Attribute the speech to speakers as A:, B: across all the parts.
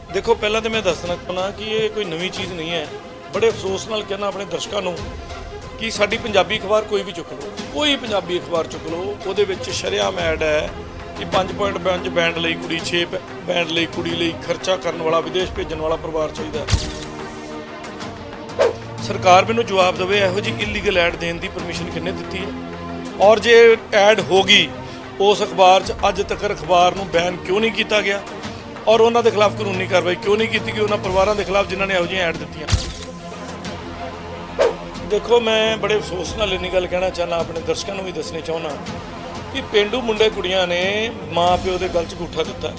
A: देखो पहला तो मैं दसना चाहना कि ये कोई नवी चीज़ नहीं है। बड़े अफसोस नाल कहना अपने दर्शकों को कि साडी पंजाबी अखबार कोई भी चुक लो, कोई पंजाबी अखबार चुक लो, ਉਹਦੇ ਵਿੱਚ ਸ਼ਰੇਆਮ ਐਡ ਹੈ कि 5.5 बैंड ਲਈ ਕੁੜੀ 6 बैंड ਲਈ ਕੁੜੀ ਲਈ ਖਰਚਾ ਕਰਨ ਵਾਲਾ ਵਿਦੇਸ਼ ਭੇਜਣ ਵਾਲਾ ਪਰਿਵਾਰ ਚਾਹੀਦਾ। ਸਰਕਾਰ ਮੈਨੂੰ ਜਵਾਬ ਦੇਵੇ ਇਹੋ ਜੀ ਇਲੀਗਲ ਐਡ ਦੇਣ ਦੀ ਪਰਮਿਸ਼ਨ ਕਿੰਨੇ ਦਿੱਤੀ ਹੈ ਔਰ ਜੇ ਐਡ ਹੋ ਗਈ ਉਸ ਅਖਬਾਰ 'ਚ ਅੱਜ ਤੱਕ ਅਖਬਾਰ ਨੂੰ ਬੈਨ ਕਿਉਂ ਨਹੀਂ ਕੀਤਾ ਗਿਆ ਔਰ ਉਹਨਾਂ ਦੇ ਖਿਲਾਫ ਕਾਨੂੰਨੀ ਕਾਰਵਾਈ ਕਿਉਂ ਨਹੀਂ ਕੀਤੀ ਗਈ ਉਹਨਾਂ ਪਰਿਵਾਰਾਂ ਦੇ ਖਿਲਾਫ ਜਿਨ੍ਹਾਂ ਨੇ ਇਹੋ ਜਿਹੀਆਂ ਐਡ ਦਿੱਤੀਆਂ। ਦੇਖੋ ਮੈਂ ਬੜੇ ਅਫਸੋਸ ਨਾਲ ਇੰਨੀ ਗੱਲ ਕਹਿਣਾ ਚਾਹੁੰਦਾ, ਆਪਣੇ ਦਰਸ਼ਕਾਂ ਨੂੰ ਵੀ ਦੱਸਣੀ ਚਾਹੁੰਦਾ ਕਿ ਪੇਂਡੂ ਮੁੰਡੇ ਕੁੜੀਆਂ ਨੇ ਮਾਂ ਪਿਓ ਦੇ ਗਲ 'ਚ ਅੰਗੂਠਾ ਦਿੱਤਾ।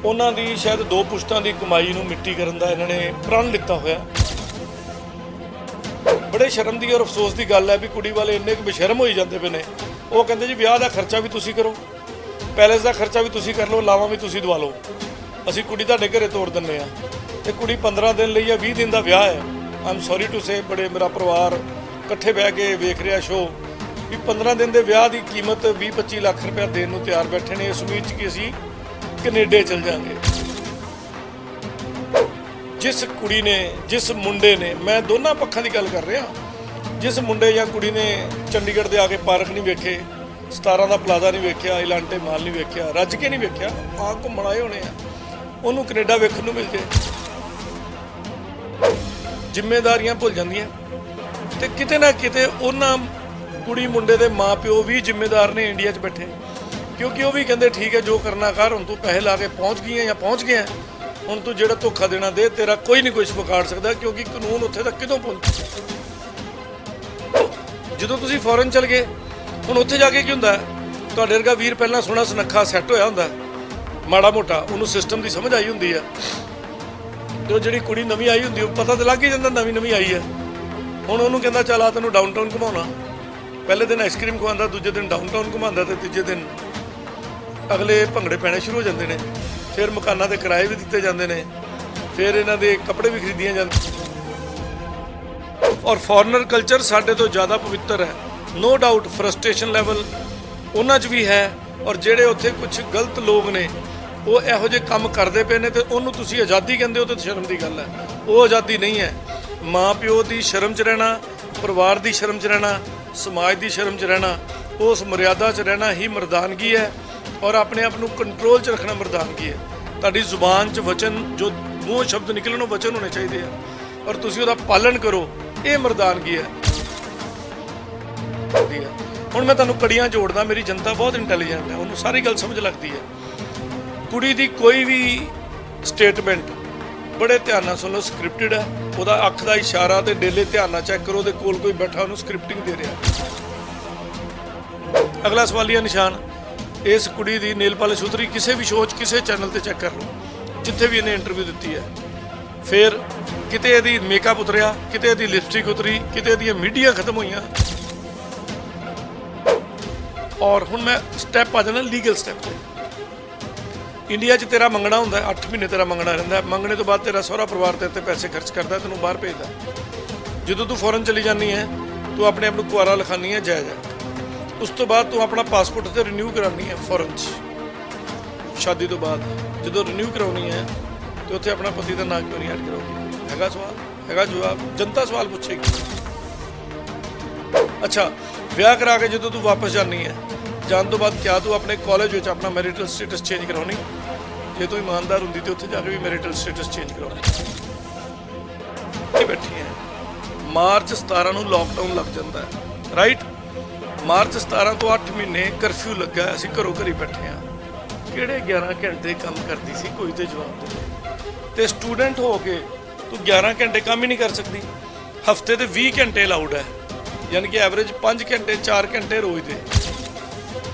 A: ਉਹਨਾਂ ਦੀ ਸ਼ਾਇਦ 2 ਪੁਸ਼ਤਾਂ ਦੀ ਕਮਾਈ ਨੂੰ ਮਿੱਟੀ ਕਰਨ ਦਾ ਇਹਨਾਂ ਨੇ ਪ੍ਰਣ ਲਿੱਤਾ ਹੋਇਆ। ਬੜੇ ਸ਼ਰਮ ਦੀ ਔਰ ਅਫਸੋਸ ਦੀ ਗੱਲ ਹੈ ਵੀ ਕੁੜੀ ਵਾਲੇ ਇੰਨੇ ਕੁ ਬੇਸ਼ਰਮ ਹੋਈ ਜਾਂਦੇ ਪਏ ਨੇ। ਉਹ ਕਹਿੰਦੇ ਜੀ ਵਿਆਹ ਦਾ ਖਰਚਾ ਵੀ ਤੁਸੀਂ ਕਰੋ, ਪੈਲੇਸ ਦਾ ਖਰਚਾ ਵੀ ਤੁਸੀਂ ਕਰ ਲਓ, ਲਾਵਾਂ ਵੀ ਤੁਸੀਂ ਦਵਾ ਲਓ, ਅਸੀਂ ਕੁੜੀ ਤੁਹਾਡੇ ਘਰੇ ਤੋੜ ਦਿੰਦੇ ਆ। ਤੇ ਕੁੜੀ 15 ਦਿਨ ਲਈ ਜਾਂ 20 ਦਿਨ ਦਾ ਵਿਆਹ ਹੈ। ਆਮ ਸੌਰੀ ਟੂ ਸੇ ਬੜੇ ਮੇਰਾ ਪਰਿਵਾਰ ਇਕੱਠੇ ਬਹਿ ਕੇ ਵੇਖ ਰਿਹਾ ਸ਼ੋਅ ਵੀ 15 ਦਿਨ ਦੇ ਵਿਆਹ ਦੀ ਕੀਮਤ 20-25 ਲੱਖ ਰੁਪਏ ਦੇਣ ਨੂੰ ਤਿਆਰ ਬੈਠੇ ਨੇ ਇਸ ਉਮੀਦ 'ਚ ਕਿ ਅਸੀਂ ਕੈਨੇਡਾ ਚਲ ਜਾਵਾਂਗੇ। ਜਿਸ ਕੁੜੀ ਨੇ ਜਿਸ ਮੁੰਡੇ ਨੇ, ਮੈਂ ਦੋਨਾਂ ਪੱਖਾਂ ਦੀ ਗੱਲ ਕਰ ਰਿਹਾ, ਜਿਸ ਮੁੰਡੇ ਜਾਂ ਕੁੜੀ ਨੇ ਚੰਡੀਗੜ੍ਹ ਦੇ ਆ ਕੇ ਪਾਰਕ ਨਹੀਂ ਵੇਖੇ, 17 ਦਾ ਪਲਾਜ਼ਾ ਨਹੀਂ ਵੇਖਿਆ, ਇਲਾਂਟੇ ਮਾਲ ਨਹੀਂ ਵੇਖਿਆ, ਰੱਜ ਕੇ ਨਹੀਂ ਵੇਖਿਆ, ਆ ਘੁੰਮਣ ਆਏ ਹੋਣੇ ਆ, ਉਹਨੂੰ ਕੈਨੇਡਾ ਵੇਖਣ ਨੂੰ ਮਿਲ ਜੇ। ਜ਼ਿੰਮੇਵਾਰੀਆਂ ਭੁੱਲ ਜਾਂਦੀਆਂ ਤੇ ਕਿਤੇ ਨਾ ਕਿਤੇ ਉਹਨਾਂ ਕੁੜੀ ਮੁੰਡੇ ਦੇ ਮਾਪਿਓ ਵੀ ਜ਼ਿੰਮੇਦਾਰ ਨੇ ਇੰਡੀਆ 'ਚ ਬੈਠੇ, ਕਿਉਂਕਿ ਉਹ ਵੀ ਕਹਿੰਦੇ ਠੀਕ ਹੈ ਜੋ ਕਰਨਾ ਕਰ, ਹੁਣ ਤੂੰ ਪੈਸੇ ਲਾ ਕੇ ਪਹੁੰਚ ਗਈ ਹੈ ਜਾਂ ਪਹੁੰਚ ਗਿਆ, ਹੁਣ ਤੂੰ ਜਿਹੜਾ ਧੋਖਾ ਦੇਣਾ ਦੇ, ਤੇਰਾ ਕੋਈ ਨਹੀਂ ਕੁਝ ਵਿਗਾੜ ਸਕਦਾ ਕਿਉਂਕਿ ਕਾਨੂੰਨ ਉੱਥੇ ਤੱਕ ਕਿਦੋਂ ਪਹੁੰਚ। ਜਦੋਂ ਤੁਸੀਂ ਫੋਰਨ ਚਲ ਗਏ, ਹੁਣ ਉੱਥੇ ਜਾ ਕੇ ਕੀ ਹੁੰਦਾ, ਤੁਹਾਡੇ ਵਰਗਾ ਵੀਰ ਪਹਿਲਾਂ ਸੋਹਣਾ ਸੁਨੱਖਾ ਸੈੱਟ ਹੋਇਆ ਹੁੰਦਾ, ਮਾੜਾ ਮੋਟਾ ਉਹਨੂੰ ਸਿਸਟਮ ਦੀ ਸਮਝ ਆਈ ਹੁੰਦੀ ਹੈ, ਤੇ ਉਹ ਜਿਹੜੀ ਕੁੜੀ ਨਵੀਂ ਆਈ ਹੁੰਦੀ ਉਹ ਪਤਾ ਤਾਂ ਲੱਗ ਹੀ ਜਾਂਦਾ ਨਵੀਂ ਆਈ ਹੈ। ਹੁਣ ਉਹਨੂੰ ਕਹਿੰਦਾ ਚੱਲ ਆ ਤੈਨੂੰ ਡਾਊਨਟਾਊਨ ਘੁਮਾਉਣਾ, ਪਹਿਲੇ ਦਿਨ ਆਈਸਕ੍ਰੀਮ ਖਵਾਉਂਦਾ, ਦੂਜੇ ਦਿਨ ਡਾਊਨਟਾਊਨ ਘੁਮਾਉਂਦਾ ਤੇ ਤੀਜੇ ਦਿਨ ਅਗਲੇ ਭੰਗੜੇ ਪੈਣੇ ਸ਼ੁਰੂ ਹੋ ਜਾਂਦੇ ਨੇ। ਫਿਰ ਮਕਾਨਾਂ ਦੇ ਕਿਰਾਏ ਵੀ ਦਿੱਤੇ ਜਾਂਦੇ ਨੇ, ਫਿਰ ਇਹਨਾਂ ਦੇ ਕੱਪੜੇ ਵੀ ਖਰੀਦੀਆਂ ਜਾਂਦੇ। ਔਰ ਫੋਰਨਰ ਕਲਚਰ ਸਾਡੇ ਤੋਂ ਜ਼ਿਆਦਾ ਪਵਿੱਤਰ ਹੈ, ਨੋ ਡਾਊਟ। ਫਰਸਟ੍ਰੇਸ਼ਨ ਲੈਵਲ ਉਹਨਾਂ 'ਚ ਵੀ ਹੈ ਔਰ ਜਿਹੜੇ ਉੱਥੇ ਕੁਝ ਗਲਤ ਲੋਕ ਨੇ ਉਹ ਇਹੋ ਜਿਹੇ ਕੰਮ ਕਰਦੇ ਪਏ ਨੇ ਤੇ ਉਹਨੂੰ ਤੁਸੀਂ ਆਜ਼ਾਦੀ ਕਹਿੰਦੇ ਹੋ ਤੇ ਸ਼ਰਮ ਦੀ ਗੱਲ ਹੈ। ਉਹ ਆਜ਼ਾਦੀ ਨਹੀਂ ਹੈ। ਮਾਂ ਪਿਓ ਦੀ ਸ਼ਰਮ 'ਚ ਰਹਿਣਾ, ਪਰਿਵਾਰ ਦੀ ਸ਼ਰਮ 'ਚ ਰਹਿਣਾ, ਸਮਾਜ ਦੀ ਸ਼ਰਮ 'ਚ ਰਹਿਣਾ, ਉਸ ਮਰਿਆਦਾ 'ਚ ਰਹਿਣਾ ਹੀ ਮਰਦਾਨਗੀ ਹੈ ਔਰ ਆਪਣੇ ਆਪ ਨੂੰ ਕੰਟਰੋਲ 'ਚ ਰੱਖਣਾ ਮਰਦਾਨਗੀ ਹੈ। ਤੁਹਾਡੀ ਜ਼ੁਬਾਨ 'ਚ ਵਚਨ, ਜੋ ਮੂੰਹ ਸ਼ਬਦ ਨਿਕਲਣ ਉਹ ਵਚਨ ਹੋਣੇ ਚਾਹੀਦੇ ਆ ਔਰ ਤੁਸੀਂ ਉਹਦਾ ਪਾਲਣ ਕਰੋ, ਇਹ ਮਰਦਾਨਗੀ ਹੈ। ਹੁਣ ਮੈਂ ਤੁਹਾਨੂੰ ਕੜੀਆਂ ਜੋੜਦਾ, ਮੇਰੀ ਜਨਤਾ ਬਹੁਤ ਇੰਟੈਲੀਜੈਂਟ ਹੈ, ਉਹਨੂੰ ਸਾਰੀ ਗੱਲ ਸਮਝ ਲੱਗਦੀ ਹੈ। ਕੁੜੀ ਦੀ ਕੋਈ ਵੀ ਸਟੇਟਮੈਂਟ ਬੜੇ ਧਿਆਨ ਨਾਲ ਸੁਣ ਲਓ, ਸਕ੍ਰਿਪਟਡ ਹੈ। ਉਹਦਾ ਅੱਖ ਦਾ ਇਸ਼ਾਰਾ ਤੇ ਡੇਲੇ ਧਿਆਨ ਨਾਲ ਚੈੱਕ ਕਰੋ, ਉਹਦੇ ਕੋਲ ਕੋਈ ਬੈਠਾ ਉਹਨੂੰ ਸਕ੍ਰਿਪਟਿੰਗ ਦੇ ਰਿਹਾ। ਅਗਲਾ ਸਵਾਲੀਆ ਨਿਸ਼ਾਨ, ਇਸ ਕੁੜੀ ਦੀ ਨੇਲ ਪਾਲਿਸ਼ ਉਤਰੀ ਕਿਸੇ ਵੀ ਸ਼ੋਅ 'ਚ, ਕਿਸੇ ਚੈਨਲ ਤੇ ਚੈੱਕ ਕਰ ਲਓ, ਜਿੱਥੇ ਵੀ ਇਹਨੇ ਇੰਟਰਵਿਊ ਦਿੱਤੀ ਹੈ। ਫਿਰ ਕਿਤੇ ਇਹਦੀ ਮੇਕਅਪ ਉਤਰਿਆ, ਕਿਤੇ ਇਹਦੀ ਲਿਪਸਟਿਕ ਉਤਰੀ, ਕਿਤੇ ਇਹਦੀਆਂ ਮੀਡੀਆ ਖਤਮ ਹੋਈਆਂ। ਔਰ ਹੁਣ ਮੈਂ ਸਟੈਪ ਆ ਜਾਣਾ ਲੀਗਲ ਸਟੈਪ ਤੇ। ਇੰਡੀਆ 'ਚ ਤੇਰਾ ਮੰਗਣਾ ਹੁੰਦਾ, 8 ਮਹੀਨੇ ਤੇਰਾ ਮੰਗਣਾ ਰਹਿੰਦਾ, ਮੰਗਣੇ ਤੋਂ ਬਾਅਦ ਤੇਰਾ ਸਹੁਰਾ ਪਰਿਵਾਰ ਤੇਰੇ 'ਤੇ ਪੈਸੇ ਖਰਚ ਕਰਦਾ, ਤੈਨੂੰ ਬਾਹਰ ਭੇਜਦਾ। ਜਦੋਂ ਤੂੰ ਫੋਰਨ ਚਲੀ ਜਾਂਦੀ ਹੈ, ਤੂੰ ਆਪਣੇ ਆਪ ਨੂੰ ਕੁਆਰਾ ਲਿਖਾਉਂਦੀ ਹੈ ਜਾਇਜ਼ ਹੈ। ਉਸ ਤੋਂ ਬਾਅਦ ਤੂੰ ਆਪਣਾ ਪਾਸਪੋਰਟ ਤੇ ਰਿਨਿਊ ਕਰਾਉਣੀ ਹੈ ਫੋਰਨ 'ਚ। ਸ਼ਾਦੀ ਤੋਂ ਬਾਅਦ ਜਦੋਂ ਰਿਨਿਊ ਕਰਾਉਣੀ ਹੈ ਤੇ ਉੱਥੇ ਆਪਣਾ ਪਤੀ ਦਾ ਨਾਂ ਕਿਉਂ ਨਹੀਂ ਐਡ ਕਰਾਉਗੀ? ਹੈਗਾ ਸਵਾਲ, ਹੈਗਾ ਜਵਾਬ, ਜਨਤਾ ਸਵਾਲ ਪੁੱਛੇਗੀ। ਅੱਛਾ, ਵਿਆਹ ਕਰਾ ਕੇ ਜਦੋਂ ਤੂੰ ਵਾਪਸ ਜਾਂਦੀ ਹੈ, ਜਾਣ ਤੋਂ ਬਾਅਦ ਕਿਆ ਤੂੰ ਆਪਣੇ ਕਾਲਜ ਵਿੱਚ ਆਪਣਾ ਮੈਰਿਟਲ ਸਟੇਟਸ ਚੇਂਜ ਕਰਾਉਣੀ? ਜੇ ਤੂੰ ਇਮਾਨਦਾਰ ਹੁੰਦੀ ਤੇ ਉੱਥੇ ਜਾ ਕੇ ਵੀ ਮੈਰਿਟਲ ਸਟੇਟਸ ਚੇਂਜ ਕਰਾਉਣੀ। ਬੈਠੀ ਹੈ, ਮਾਰਚ 17 ਨੂੰ ਲਾਕਡਾਊਨ ਲੱਗ ਜਾਂਦਾ ਹੈ, ਰਾਈਟ? ਮਾਰਚ 17 ਤੋਂ 8 ਮਹੀਨੇ ਕਰਫਿਊ ਲੱਗਾ, ਅਸੀਂ ਘਰੋਂ ਘਰੀ ਬੈਠੇ ਹਾਂ। ਕਿਹੜੇ 11 ਘੰਟੇ ਕੰਮ ਕਰਦੀ ਸੀ, ਕੋਈ ਤੇ ਜਵਾਬ ਦੇ। ਤੇ ਸਟੂਡੈਂਟ ਹੋ ਕੇ ਤੂੰ 11 ਘੰਟੇ ਕੰਮ ਹੀ ਨਹੀਂ ਕਰ ਸਕਦੀ। ਹਫਤੇ ਦੇ 20 ਘੰਟੇ ਅਲਾਉਡ ਹੈ, ਯਾਨੀ ਕਿ ਐਵਰੇਜ 5 ਘੰਟੇ 4 ਘੰਟੇ ਰੋਜ਼ ਦੇ।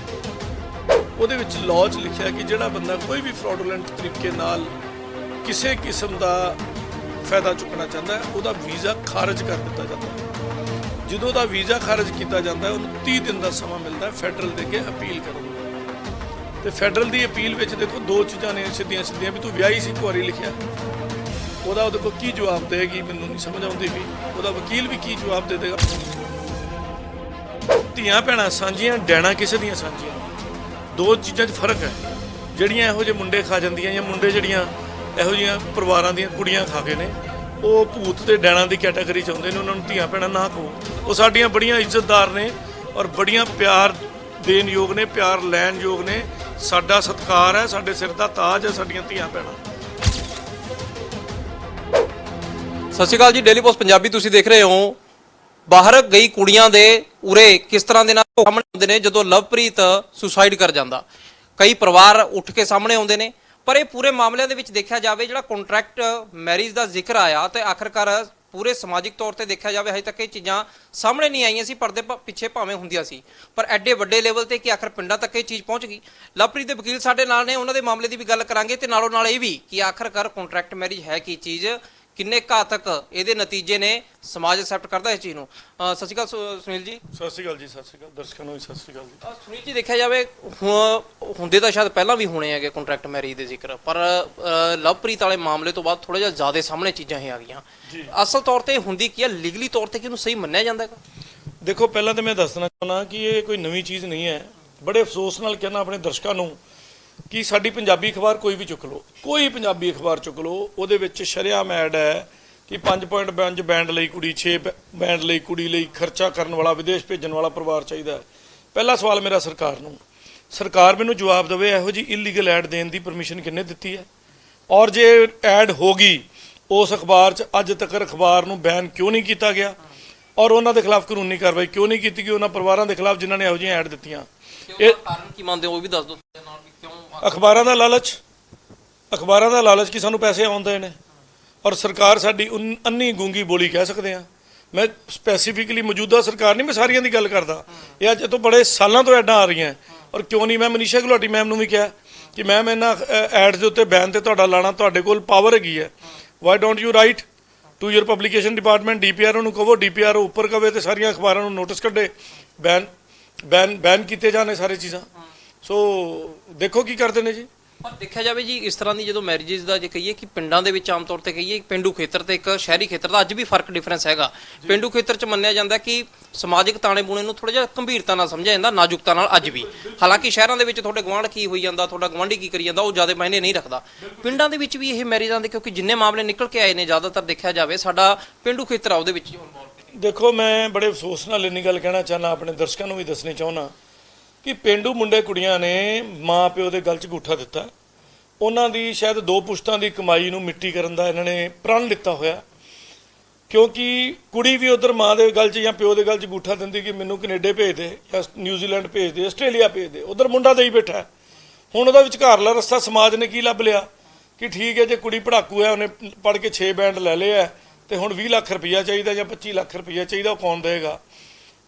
A: ਉਹਦੇ ਵਿੱਚ ਲਾਅ 'ਚ ਲਿਖਿਆ ਕਿ ਜਿਹੜਾ ਬੰਦਾ ਕੋਈ ਵੀ ਫਰਾਡੂਲੈਂਟ ਤਰੀਕੇ ਨਾਲ ਕਿਸੇ ਕਿਸਮ ਦਾ ਫਾਇਦਾ ਚੁੱਕਣਾ ਚਾਹੁੰਦਾ ਹੈ, ਉਹਦਾ ਵੀਜ਼ਾ ਖਾਰਜ ਕਰ ਦਿੱਤਾ ਜਾਂਦਾ ਹੈ। ਜਦੋਂ ਉਹਦਾ ਵੀਜ਼ਾ ਖਾਰਜ ਕੀਤਾ ਜਾਂਦਾ ਹੈ, ਉਹਨੂੰ 30 ਦਿਨ ਦਾ ਸਮਾਂ ਮਿਲਦਾ ਹੈ ਫੈਡਰਲ ਦੇ ਅੱਗੇ ਅਪੀਲ ਕਰਨ ਦਾ। ਤੇ ਫੈਡਰਲ ਦੀ ਅਪੀਲ ਵਿੱਚ ਦੇਖੋ 2 ਚੀਜ਼ਾਂ ਨੇ ਸਿੱਧੀਆਂ ਸਿੱਧੀਆਂ, ਵੀ ਤੂੰ ਵਿਆਹੀ ਸੀ ਕੁਆਰੀ ਲਿਖਿਆ, ਉਹਦੇ ਕੋਲ ਕੀ ਜਵਾਬ ਦੇਗੀ ਮੈਨੂੰ ਨਹੀਂ ਸਮਝ ਆਉਂਦੀ ਵੀ ਉਹਦਾ ਵਕੀਲ ਵੀ ਕੀ ਜਵਾਬ ਦੇ ਦੇਗਾ। ਧੀਆਂ ਭੈਣਾਂ ਸਾਂਝੀਆਂ, ਡੈਣਾ ਕਿਸੇ ਦੀਆਂ ਸਾਂਝੀਆਂ, 2 ਚੀਜ਼ਾਂ 'ਚ ਫਰਕ ਹੈ। ਜਿਹੜੀਆਂ ਇਹੋ ਜਿਹੇ ਮੁੰਡੇ ਖਾ ਜਾਂਦੀਆਂ ਜਾਂ ਮੁੰਡੇ ਜਿਹੜੀਆਂ ਇਹੋ ਜਿਹੀਆਂ ਪਰਿਵਾਰਾਂ ਦੀਆਂ ਕੁੜੀਆਂ ਖਾ ਕੇ ਨੇ, ਉਹ ਭੂਤ ਤੇ ਡੈਣਾ ਦੀ ਕੈਟਾਗਰੀ 'ਚ ਆਉਂਦੇ ਨੇ। ਉਹਨਾਂ ਨੂੰ ਧੀਆਂ ਭੈਣਾਂ ਨਾ ਕਹੋ। ਉਹ ਸਾਡੀਆਂ ਬੜੀਆਂ ਇੱਜ਼ਤਦਾਰ ਨੇ ਔਰ ਬੜੀਆਂ ਪਿਆਰ ਦੇਣ ਯੋਗ ਨੇ, ਪਿਆਰ ਲੈਣ ਯੋਗ ਨੇ। ਸਾਡਾ ਸਤਿਕਾਰ ਹੈ, ਸਾਡੇ ਸਿਰ ਦਾ ਤਾਜ ਹੈ ਸਾਡੀਆਂ ਧੀਆਂ ਭੈਣਾਂ।
B: ਸਤਿ ਸ਼੍ਰੀ ਅਕਾਲ ਜੀ, ਡੇਲੀ ਪੋਸਟ ਪੰਜਾਬੀ ਤੁਸੀਂ ਦੇਖ ਰਹੇ ਹੋ। ਬਾਹਰ ਗਈ ਕੁੜੀਆਂ ਦੇ ਉਰੇ ਕਿਸ ਤਰ੍ਹਾਂ ਦੇ ਨਾਲ ਸਾਹਮਣੇ ਆਉਂਦੇ ਨੇ ਜਦੋਂ ਲਵਪ੍ਰੀਤ ਸੁਸਾਈਡ ਕਰ ਜਾਂਦਾ। ਕਈ ਪਰਿਵਾਰ ਉੱਠ ਕੇ ਸਾਹਮਣੇ ਆਉਂਦੇ ਨੇ, ਪਰ ਇਹ ਪੂਰੇ ਮਾਮਲਿਆਂ ਦੇ ਵਿੱਚ ਦੇਖਿਆ ਜਾਵੇ ਜਿਹੜਾ ਕੰਟਰੈਕਟ ਮੈਰਿਜ ਦਾ ਜ਼ਿਕਰ ਆਇਆ ਤੇ ਆਖਰਕਾਰ ਪੂਰੇ ਸਮਾਜਿਕ ਤੌਰ ਤੇ ਦੇਖਿਆ ਜਾਵੇ ਹਜੇ ਤੱਕ ਇਹ ਚੀਜ਼ਾਂ ਸਾਹਮਣੇ ਨਹੀਂ ਆਈਆਂ ਸੀ, ਪਰਦੇ ਪਿੱਛੇ ਭਾਵੇਂ ਹੁੰਦੀਆਂ ਸੀ, ਪਰ ਐਡੇ ਵੱਡੇ ਲੈਵਲ ਤੇ ਕਿ ਆਖਰ ਪਿੰਡਾਂ ਤੱਕ ਇਹ ਚੀਜ਼ ਪਹੁੰਚ ਗਈ। ਲਵਪ੍ਰੀਤ ਦੇ ਵਕੀਲ ਸਾਡੇ ਨਾਲ ਨੇ, ਉਹਨਾਂ ਦੇ ਮਾਮਲੇ ਦੀ ਵੀ ਗੱਲ ਕਰਾਂਗੇ ਤੇ ਨਾਲੋਂ ਨਾਲ ਇਹ ਵੀ ਕਿ ਆਖਰਕਾਰ ਕੰਟਰੈਕਟ ਮੈਰਿਜ ਹੈ ਕੀ ਚੀਜ਼, ਕਿੰਨੇ ਘਾਤਕ ਇਹਦੇ ਨਤੀਜੇ ਨੇ, ਸਮਾਜ ਐਕਸੈਪਟ ਕਰਦਾ ਇਸ ਚੀਜ਼ ਨੂੰ। ਸਤਿ ਸ਼੍ਰੀ ਅਕਾਲ ਸੁਨੀਲ ਜੀ।
A: ਸਤਿ ਸ਼੍ਰੀ ਅਕਾਲ ਜੀ। ਸਤਿ ਸ਼੍ਰੀ ਅਕਾਲ ਦਰਸ਼ਕਾਂ ਨੂੰ ਵੀ ਸਤਿ ਸ਼੍ਰੀ ਅਕਾਲ ਜੀ।
B: ਸੁਨੀਲ ਜੀ, ਦੇਖਿਆ ਜਾਵੇ ਹੁੰਦੇ ਤਾਂ ਸ਼ਾਇਦ ਪਹਿਲਾਂ ਵੀ ਹੋਣੇ ਹੈਗੇ ਕੰਟਰੈਕਟ ਮੈਰਿਜ ਦੇ ਜ਼ਿਕਰ, ਪਰ ਲਵਪ੍ਰੀਤ ਵਾਲੇ ਮਾਮਲੇ ਤੋਂ ਬਾਅਦ ਥੋੜਾ ਜਿਹਾ ਜ਼ਿਆਦਾ ਸਾਹਮਣੇ ਚੀਜ਼ਾਂ ਇਹ ਆ ਗਈਆਂ। ਅਸਲ ਤੌਰ ਤੇ ਹੁੰਦੀ ਕੀ ਹੈ, ਲੀਗਲੀ ਤੌਰ ਤੇ ਕਿ ਇਹਨੂੰ ਸਹੀ ਮੰਨਿਆ ਜਾਂਦਾ ਹੈਗਾ?
A: ਦੇਖੋ, ਪਹਿਲਾਂ ਤਾਂ ਮੈਂ ਦੱਸਣਾ ਚਾਹੁੰਦਾ ਕਿ ਇਹ ਕੋਈ ਨਵੀਂ ਚੀਜ਼ ਨਹੀਂ ਹੈ। ਬੜੇ ਅਫਸੋਸ ਨਾਲ ਕਹਿਣਾ ਆਪਣੇ ਦਰਸ਼ਕਾਂ ਨੂੰ ਕਿ ਸਾਡੀ ਪੰਜਾਬੀ ਅਖਬਾਰ ਕੋਈ ਵੀ ਚੁੱਕ ਲਓ, ਕੋਈ ਪੰਜਾਬੀ ਅਖਬਾਰ ਚੁੱਕ ਲਓ, ਉਹਦੇ ਵਿੱਚ ਸ਼ਰੇਆਮ ਐਡ ਹੈ ਕਿ 5.5 ਬੈਂਡ ਲਈ ਕੁੜੀ, 6 ਬੈਂਡ ਲਈ ਕੁੜੀ ਲਈ ਖਰਚਾ ਕਰਨ ਵਾਲਾ, ਵਿਦੇਸ਼ ਭੇਜਣ ਵਾਲਾ ਪਰਿਵਾਰ ਚਾਹੀਦਾ ਹੈ। ਪਹਿਲਾ ਸਵਾਲ ਮੇਰਾ ਸਰਕਾਰ ਨੂੰ, ਸਰਕਾਰ ਮੈਨੂੰ ਜਵਾਬ ਦੇਵੇ ਇਹੋ ਜੀ ਇਲੀਗਲ ਐਡ ਦੇਣ ਦੀ ਪਰਮਿਸ਼ਨ ਕਿਹਨੇ ਦਿੱਤੀ ਹੈ? ਔਰ ਜੇ ਐਡ ਹੋ ਗਈ ਉਸ ਅਖਬਾਰ 'ਚ, ਅੱਜ ਤੱਕ ਅਖਬਾਰ ਨੂੰ ਬੈਨ ਕਿਉਂ ਨਹੀਂ ਕੀਤਾ ਗਿਆ? ਔਰ ਉਹਨਾਂ ਦੇ ਖਿਲਾਫ ਕਾਨੂੰਨੀ ਕਾਰਵਾਈ ਕਿਉਂ ਨਹੀਂ ਕੀਤੀ ਗਈ ਉਹਨਾਂ ਪਰਿਵਾਰਾਂ ਦੇ ਖਿਲਾਫ ਜਿਨ੍ਹਾਂ ਨੇ ਇਹੋ ਜਿਹੀਆਂ ਐਡ ਦਿੱਤੀਆਂ?
B: ਇਹ ਕਾਰਨ ਕੀ ਮੰਨਦੇ ਹੋ, ਉਹ ਵੀ ਦੱਸ ਦਿਓ।
A: ਅਖਬਾਰਾਂ ਦਾ ਲਾਲਚ, ਅਖਬਾਰਾਂ ਦਾ ਲਾਲਚ ਕਿ ਸਾਨੂੰ ਪੈਸੇ ਆਉਂਦੇ ਨੇ, ਔਰ ਸਰਕਾਰ ਸਾਡੀ ਅੰਨੀ ਗੂੰਗੀ ਬੋਲੀ ਕਹਿ ਸਕਦੇ ਹਾਂ। ਮੈਂ ਸਪੈਸੀਫਿਕਲੀ ਮੌਜੂਦਾ ਸਰਕਾਰ ਨਹੀਂ, ਮੈਂ ਸਾਰੀਆਂ ਦੀ ਗੱਲ ਕਰਦਾ। ਇਹ ਅੱਜ ਤੋਂ ਬੜੇ ਸਾਲਾਂ ਤੋਂ ਐਡਾਂ ਆ ਰਹੀਆਂ, ਔਰ ਕਿਉਂ ਨਹੀਂ? ਮੈਂ ਮਨੀਸ਼ਾ ਗੁਲਾਟੀ ਮੈਮ ਨੂੰ ਵੀ ਕਿਹਾ ਕਿ ਮੈਮ ਇਹਨਾਂ ਐਡਸ ਦੇ ਉੱਤੇ ਬੈਨ ਤੇ ਤੁਹਾਡਾ ਲਾਣਾ, ਤੁਹਾਡੇ ਕੋਲ ਪਾਵਰ ਹੈਗੀ ਹੈ। Why don't you write to your publication department, DPRO ਨੂੰ ਕਹੋ, DPRO ਉੱਪਰ ਕਵੇ ਤੇ ਸਾਰੀਆਂ ਅਖਬਾਰਾਂ ਨੂੰ ਨੋਟਿਸ ਕੱਢੇ, ਬੈਨ ਕੀਤੇ ਜਾਣੇ ਸਾਰੇ ਚੀਜ਼ਾਂ। ਸੋ ਦੇਖੋ ਕੀ ਕਰਦੇ ਨੇ ਜੀ।
B: ਪਰ ਦੇਖਿਆ ਜਾਵੇ ਜੀ, ਇਸ ਤਰ੍ਹਾਂ ਦੀ ਜਦੋਂ ਮੈਰਿਜਸ ਦਾ ਜੇ ਕਹੀਏ ਕਿ ਪਿੰਡਾਂ ਦੇ ਵਿੱਚ ਆਮ ਤੌਰ ਤੇ ਕਹੀਏ, ਪਿੰਡੂ ਖੇਤਰ ਤੇ ਇੱਕ ਸ਼ਹਿਰੀ ਖੇਤਰ ਦਾ ਅੱਜ ਵੀ ਫਰਕ ਡਿਫਰੈਂਸ ਹੈਗਾ। ਪਿੰਡੂ ਖੇਤਰ 'ਚ ਮੰਨਿਆ ਜਾਂਦਾ ਕਿ ਸਮਾਜਿਕ ਤਾਣੇ ਬੂਣੇ ਨੂੰ ਥੋੜਾ ਜਿਹਾ ਗੰਭੀਰਤਾ ਨਾਲ ਸਮਝਿਆ ਜਾਂਦਾ, ਨਾਜ਼ੁਕਤਾ ਨਾਲ ਅੱਜ ਵੀ। ਹਾਲਾਂਕਿ ਸ਼ਹਿਰਾਂ ਦੇ ਵਿੱਚ ਤੁਹਾਡੇ ਗੁਆਂਢ ਕੀ ਹੋਈ ਜਾਂਦਾ, ਤੁਹਾਡਾ ਗੁਆਂਢੀ ਕੀ ਕਰੀ ਜਾਂਦਾ, ਉਹ ਜ਼ਿਆਦਾ ਮਾਇਨੇ ਨਹੀਂ ਰੱਖਦਾ। ਪਿੰਡਾਂ ਦੇ ਵਿੱਚ ਵੀ ਇਹ ਮੈਰਿਜਾਂ ਦੇ ਕਿਉਂਕਿ ਜਿੰਨੇ ਮਾਮਲੇ ਨਿਕਲ ਕੇ ਆਏ ਨੇ, ਜ਼ਿਆਦਾਤਰ ਦੇਖਿਆ ਜਾਵੇ ਸਾਡਾ ਪਿੰਡੂ ਖੇਤਰ ਆ ਉਹਦੇ ਵਿੱਚ
A: ਦੇਖੋ, ਮੈਂ ਬੜੇ ਅਫਸੋਸ ਨਾਲ ਇੰਨੀ ਗੱਲ ਕਹਿਣਾ ਚਾਹੁੰਦਾ, ਆਪਣੇ ਦਰਸ਼ਕਾਂ ਨੂੰ ਵੀ ਦੱਸਣੀ ਚਾਹੁੰਦਾ ਕਿ ਪਿੰਡੂ ਮੁੰਡੇ ਕੁੜੀਆਂ ਨੇ ਮਾਂ ਪਿਓ ਦੇ ਗਲ 'ਚ ਅੰਗੂਠਾ ਦਿੱਤਾ। ਉਹਨਾਂ ਦੀ ਸ਼ਾਇਦ 2 ਪੁਸ਼ਤਾਂ ਦੀ ਕਮਾਈ ਨੂੰ ਮਿੱਟੀ ਕਰਨ ਦਾ ਇਹਨਾਂ ਨੇ ਪ੍ਰਣ ਲਿੱਤਾ ਹੋਇਆ, ਕਿਉਂਕਿ ਕੁੜੀ ਵੀ ਉਧਰ ਮਾਂ ਦੇ ਗਲ 'ਚ ਜਾਂ ਪਿਓ ਦੇ ਗਲ 'ਚ ਅੰਗੂਠਾ ਦਿੰਦੀ ਕਿ ਮੈਨੂੰ ਕੈਨੇਡਾ ਭੇਜ ਦੇ ਜਾਂ ਨਿਊਜ਼ੀਲੈਂਡ ਭੇਜ ਦੇ, ਆਸਟ੍ਰੇਲੀਆ ਭੇਜ ਦੇ, ਉਧਰ ਮੁੰਡਾ ਦੇਈ ਬੈਠਾ। ਹੁਣ ਉਹਦਾ ਵਿਚਕਾਰਲਾ ਰਸਤਾ ਸਮਾਜ ਨੇ ਕੀ ਲੱਭ ਲਿਆ ਕਿ ਠੀਕ ਹੈ, ਜੇ ਕੁੜੀ ਪੜ੍ਹਾਕੂ ਹੈ, ਉਹਨੇ ਪੜ੍ਹ ਕੇ 6 ਬੈਂਡ ਲੈ ਲਏ ਹੈ ਤੇ ਹੁਣ 20 ਲੱਖ ਰੁਪਈਆ ਚਾਹੀਦਾ ਜਾਂ 25 ਲੱਖ ਰੁਪਈਆ ਚਾਹੀਦਾ, ਉਹ ਕੌਣ ਦੇਗਾ?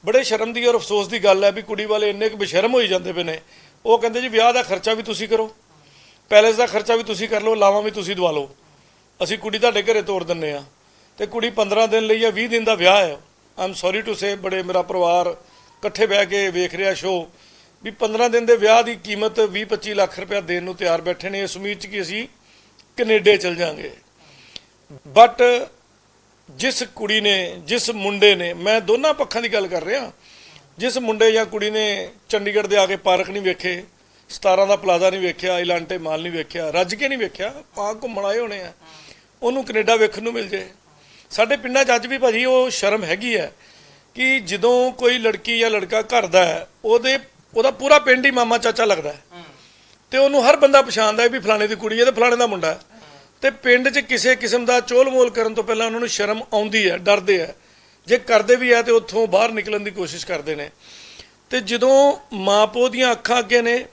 A: ਬੜੇ ਸ਼ਰਮ ਦੀ ਔਰ ਅਫਸੋਸ ਦੀ ਗੱਲ ਹੈ ਵੀ ਕੁੜੀ ਵਾਲੇ ਇੰਨੇ ਕੁ ਬੇਸ਼ਰਮ ਹੋਈ ਜਾਂਦੇ ਪਏ ਨੇ। ਉਹ ਕਹਿੰਦੇ ਜੀ ਵਿਆਹ ਦਾ ਖਰਚਾ ਵੀ ਤੁਸੀਂ ਕਰੋ, ਪੈਲੇਸ ਦਾ ਖਰਚਾ ਵੀ ਤੁਸੀਂ ਕਰ ਲਓ, ਲਾਵਾਂ ਵੀ ਤੁਸੀਂ ਦਵਾ ਲਓ, ਅਸੀਂ ਕੁੜੀ ਤੁਹਾਡੇ ਘਰੇ ਤੋੜ ਦਿੰਦੇ ਆ। ਤੇ ਕੁੜੀ 15 ਦਿਨ ਲਈ ਜਾਂ 20 ਦਿਨ ਦਾ ਵਿਆਹ ਹੈ। I am sorry to say, ਬੜੇ ਮੇਰਾ ਪਰਿਵਾਰ ਇਕੱਠੇ ਬਹਿ ਕੇ ਵੇਖ ਰਿਹਾ ਸ਼ੋਅ, ਵੀ 15 ਦਿਨ ਦੇ ਵਿਆਹ ਦੀ ਕੀਮਤ 20-25 ਲੱਖ ਰੁਪਇਆ ਦੇਣ ਨੂੰ ਤਿਆਰ ਬੈਠੇ ਨੇ, ਇਸ ਉਮੀਦ 'ਚ ਕਿ ਅਸੀਂ ਕੈਨੇਡਾ ਚਲ ਜਾਵਾਂਗੇ। ਬਟ ਜਿਸ ਕੁੜੀ ਨੇ, ਜਿਸ ਮੁੰਡੇ ਨੇ, ਮੈਂ ਦੋਨਾਂ ਪੱਖਾਂ ਦੀ ਗੱਲ ਕਰ ਰਿਹਾ, ਜਿਸ ਮੁੰਡੇ ਜਾਂ ਕੁੜੀ ਨੇ ਚੰਡੀਗੜ੍ਹ ਦੇ ਆ ਕੇ ਪਾਰਕ ਨਹੀਂ ਵੇਖੇ, 17 ਦਾ ਪਲਾਜ਼ਾ ਨਹੀਂ ਵੇਖਿਆ, ਇਲਾਂਟੇ ਮਾਲ ਨਹੀਂ ਵੇਖਿਆ, ਰੱਜ ਕੇ ਨਹੀਂ ਵੇਖਿਆ, ਪਾਂ ਘੁੰਮਣ ਆਏ ਹੋਣੇ ਆ, ਉਹਨੂੰ ਕੈਨੇਡਾ ਵੇਖਣ ਨੂੰ ਮਿਲ ਜੇ। ਸਾਡੇ ਪਿੰਡਾਂ 'ਚ ਅੱਜ ਵੀ ਭਾਜੀ ਉਹ ਸ਼ਰਮ ਹੈਗੀ ਹੈ ਕਿ ਜਦੋਂ ਕੋਈ ਲੜਕੀ ਜਾਂ ਲੜਕਾ ਘਰ ਦਾ ਹੈ, ਉਹਦਾ ਪੂਰਾ ਪਿੰਡ ਹੀ ਮਾਮਾ ਚਾਚਾ ਲੱਗਦਾ ਹੈ ਤੇ ਉਹਨੂੰ ਹਰ ਬੰਦਾ ਪਛਾਣਦਾ ਵੀ ਫਲਾਣੇ ਦੀ ਕੁੜੀ ਹੈ ਤੇ ਫਲਾਣੇ ਦਾ ਮੁੰਡਾ ਹੈ। ਤੇ ਪਿੰਡ 'ਚ ਕਿਸੇ ਕਿਸਮ ਦਾ ਚੋਲ ਮੋਲ ਕਰਨ ਤੋਂ ਪਹਿਲਾਂ ਉਹਨਾਂ ਨੂੰ ਸ਼ਰਮ ਆਉਂਦੀ ਹੈ, ਡਰਦੇ ਹੈ, ਜੇ ਕਰਦੇ ਵੀ ਹੈ ਤੇ ਉੱਥੋਂ ਬਾਹਰ ਨਿਕਲਣ ਦੀ ਕੋਸ਼ਿਸ਼ ਕਰਦੇ ਨੇ। ਤੇ ਜਦੋਂ ਮਾਂ ਪਿਓ ਦੀਆਂ ਅੱਖਾਂ ਅੱਗੇ ਨੇ,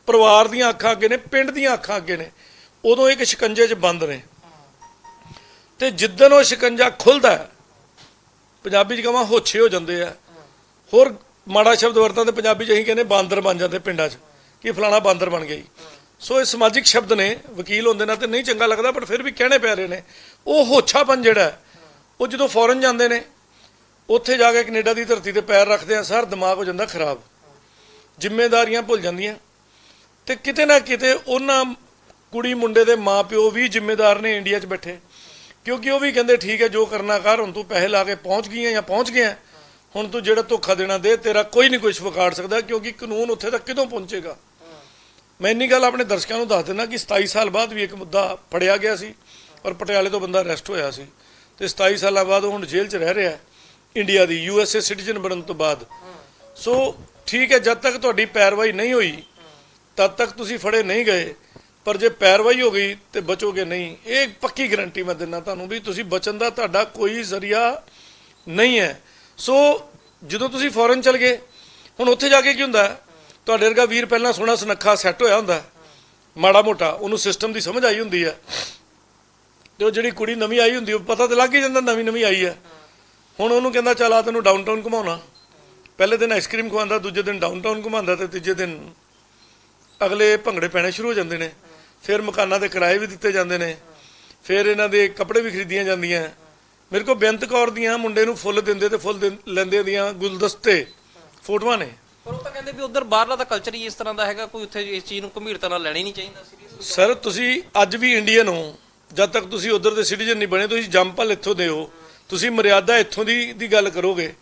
A: ਪਰਿਵਾਰ ਦੀਆਂ ਅੱਖਾਂ ਅੱਗੇ ਨੇ, ਪਿੰਡ ਦੀਆਂ ਅੱਖਾਂ ਅੱਗੇ ਨੇ, ਉਦੋਂ ਇੱਕ ਸ਼ਿਕੰਜੇ 'ਚ ਬੰਦ ਨੇ। ਤੇ ਜਿੱਦਣ ਉਹ ਸ਼ਿਕੰਜਾ ਖੁੱਲਦਾ, ਪੰਜਾਬੀ 'ਚ ਕਹਾਂ ਹੋਛੇ ਹੋ ਜਾਂਦੇ ਆ। ਹੋਰ ਮਾੜਾ ਸ਼ਬਦ ਵਰਤਾਂ ਤੇ ਪੰਜਾਬੀ 'ਚ ਅਸੀਂ ਕਹਿੰਦੇ ਬਾਂਦਰ ਬਣ ਜਾਂਦੇ ਪਿੰਡਾਂ 'ਚ, ਕਿ ਫਲਾਣਾ ਬਾਂਦਰ ਬਣ ਗਈ। ਸੋ ਇਹ ਸਮਾਜਿਕ ਸ਼ਬਦ ਨੇ, ਵਕੀਲ ਹੁੰਦੇ ਨੇ ਤੇ ਨਹੀਂ ਚੰਗਾ ਲੱਗਦਾ, ਪਰ ਫਿਰ ਵੀ ਕਹਿਣੇ ਪੈ ਰਹੇ ਨੇ। ਉਹ ਹੋਛਾਪਨ ਜਿਹੜਾ, ਉਹ ਜਦੋਂ ਫੋਰਨ ਜਾਂਦੇ ਨੇ, ਉੱਥੇ ਜਾ ਕੇ ਕੈਨੇਡਾ ਦੀ ਧਰਤੀ ਤੇ ਪੈਰ ਰੱਖਦੇ ਆ, ਸਾਰਾ ਦਿਮਾਗ ਹੋ ਜਾਂਦਾ ਖਰਾਬ, ਜ਼ਿੰਮੇਵਾਰੀਆਂ ਭੁੱਲ ਜਾਂਦੀਆਂ। ਤੇ ਕਿਤੇ ਨਾ ਕਿਤੇ ਉਹਨਾਂ ਕੁੜੀ ਮੁੰਡੇ ਦੇ ਮਾਂ ਪਿਓ ਵੀ ਜ਼ਿੰਮੇਦਾਰ ਨੇ ਇੰਡੀਆ 'ਚ ਬੈਠੇ, ਕਿਉਂਕਿ ਉਹ ਵੀ ਕਹਿੰਦੇ ਠੀਕ ਹੈ ਜੋ ਕਰਨਾ ਕਰ, ਹੁਣ ਤੂੰ ਪੈਸੇ ਲਾ ਕੇ ਪਹੁੰਚ ਗਈ ਹੈ ਜਾਂ ਪਹੁੰਚ ਗਿਆ, ਹੁਣ ਤੂੰ ਜਿਹੜਾ ਧੋਖਾ ਦੇਣਾ ਦੇ, ਤੇਰਾ ਕੋਈ ਨਹੀਂ ਕੁਛ ਵਿਗਾੜ ਸਕਦਾ, ਕਿਉਂਕਿ ਕਾਨੂੰਨ ਉੱਥੇ ਤੱਕ ਕਿਦੋਂ ਪਹੁੰਚੇਗਾ। ਮੈਂ ਇੰਨੀ ਗੱਲ ਆਪਣੇ ਦਰਸ਼ਕਾਂ ਨੂੰ ਦੱਸ ਦਿੰਦਾ ਕਿ 27 ਸਾਲ ਬਾਅਦ ਵੀ ਇੱਕ ਮੁੱਦਾ ਫੜਿਆ ਗਿਆ ਸੀ ਔਰ ਪਟਿਆਲੇ ਤੋਂ ਬੰਦਾ ਅਰੈਸਟ ਹੋਇਆ ਸੀ ਤੇ 27 ਸਾਲਾਂ ਬਾਅਦ ਉਹ ਹੁਣ ਜੇਲ੍ਹ 'ਚ ਰਹਿ ਰਿਹਾ ਇੰਡੀਆ ਦੀ USA ਸਿਟੀਜ਼ਨ ਬਣਨ ਤੋਂ ਬਾਅਦ। ਸੋ ਠੀਕ ਹੈ, ਜਦ ਤੱਕ ਤੁਹਾਡੀ ਪੈਰਵਾਈ ਨਹੀਂ ਹੋਈ ਤਦ ਤੱਕ ਤੁਸੀਂ ਫੜੇ ਨਹੀਂ ਗਏ, ਪਰ ਜੇ ਪੈਰਵਾਈ ਹੋ ਗਈ ਤੇ ਬਚੋਗੇ ਨਹੀਂ। ਇਹ ਪੱਕੀ ਗਰੰਟੀ ਮੈਂ ਦਿੰਦਾ ਤੁਹਾਨੂੰ ਵੀ ਤੁਸੀਂ ਬਚਣ ਦਾ ਤੁਹਾਡਾ ਕੋਈ ਜ਼ਰੀਆ ਨਹੀਂ ਹੈ। ਸੋ ਜਦੋਂ ਤੁਸੀਂ ਫੋਰਨ ਚਲ ਗਏ, ਹੁਣ ਉੱਥੇ ਜਾ ਕੇ ਕੀ ਹੁੰਦਾ, ਤੁਹਾਡੇ ਵਰਗਾ ਵੀਰ ਪਹਿਲਾਂ ਸੋਹਣਾ ਸੁਨੱਖਾ ਸੈੱਟ ਹੋਇਆ ਹੁੰਦਾ, ਮਾੜਾ ਮੋਟਾ ਉਹਨੂੰ ਸਿਸਟਮ ਦੀ ਸਮਝ ਆਈ ਹੁੰਦੀ ਹੈ, ਤੇ ਉਹ ਜਿਹੜੀ ਕੁੜੀ ਨਵੀਂ ਆਈ ਹੁੰਦੀ ਉਹ ਪਤਾ ਤਾਂ ਲੱਗ ਹੀ ਜਾਂਦਾ ਨਵੀਂ ਆਈ ਹੈ। ਹੁਣ ਉਹਨੂੰ ਕਹਿੰਦਾ ਚੱਲ ਆ ਤੈਨੂੰ ਡਾਊਨਟਾਊਨ ਘੁਮਾਉਣਾ, ਪਹਿਲੇ ਦਿਨ ਆਈਸਕ੍ਰੀਮ ਖਵਾਉਂਦਾ, ਦੂਜੇ ਦਿਨ ਡਾਊਨਟਾਊਨ ਘੁਮਾਉਂਦਾ ਤੇ ਤੀਜੇ ਦਿਨ ਅਗਲੇ ਭੰਗੜੇ ਪੈਣੇ ਸ਼ੁਰੂ ਹੋ ਜਾਂਦੇ ਨੇ। ਫਿਰ ਮਕਾਨਾਂ ਦੇ ਕਿਰਾਏ ਵੀ ਦਿੱਤੇ ਜਾਂਦੇ ਨੇ, ਫਿਰ ਇਹਨਾਂ ਦੇ ਕੱਪੜੇ ਵੀ ਖਰੀਦੀਆਂ ਜਾਂਦੀਆਂ। ਮੇਰੇ ਕੋਲ ਬੇਅੰਤ ਕੌਰ ਦੀਆਂ ਮੁੰਡੇ ਨੂੰ ਫੁੱਲ ਦਿੰਦੇ ਤੇ ਫੁੱਲ ਲੈਂਦੇ ਦੀਆਂ ਗੁਲਦਸਤੇ ਫੋਟੋਆਂ ਨੇ।
B: ਪਰ ਉਹ ਤਾਂ ਕਹਿੰਦੇ ਵੀ ਉਧਰ ਬਾਹਰਲਾ ਤਾਂ ਕਲਚਰ ਹੀ ਇਸ ਤਰ੍ਹਾਂ ਦਾ ਹੈਗਾ, ਕੋਈ ਉੱਥੇ ਇਸ ਚੀਜ਼ ਨੂੰ ਗੰਭੀਰਤਾ ਨਾਲ ਲੈਣੀ ਨਹੀਂ ਚਾਹੀਦਾ। ਸੀਰੀਅਸ
A: ਸਰ ਤੁਸੀਂ ਅੱਜ ਵੀ ਇੰਡੀਅਨ ਹੋ, ਜਦ ਤੱਕ ਤੁਸੀਂ ਉਧਰ ਦੇ ਸਿਟੀਜ਼ਨ ਨਹੀਂ ਬਣੇ, ਤੁਸੀਂ ਜੰਮਪਲ ਇੱਥੋਂ ਦੇ ਹੋ, ਤੁਸੀਂ ਮਰਿਆਦਾ ਇੱਥੋਂ ਦੀ ਗੱਲ ਕਰੋਗੇ।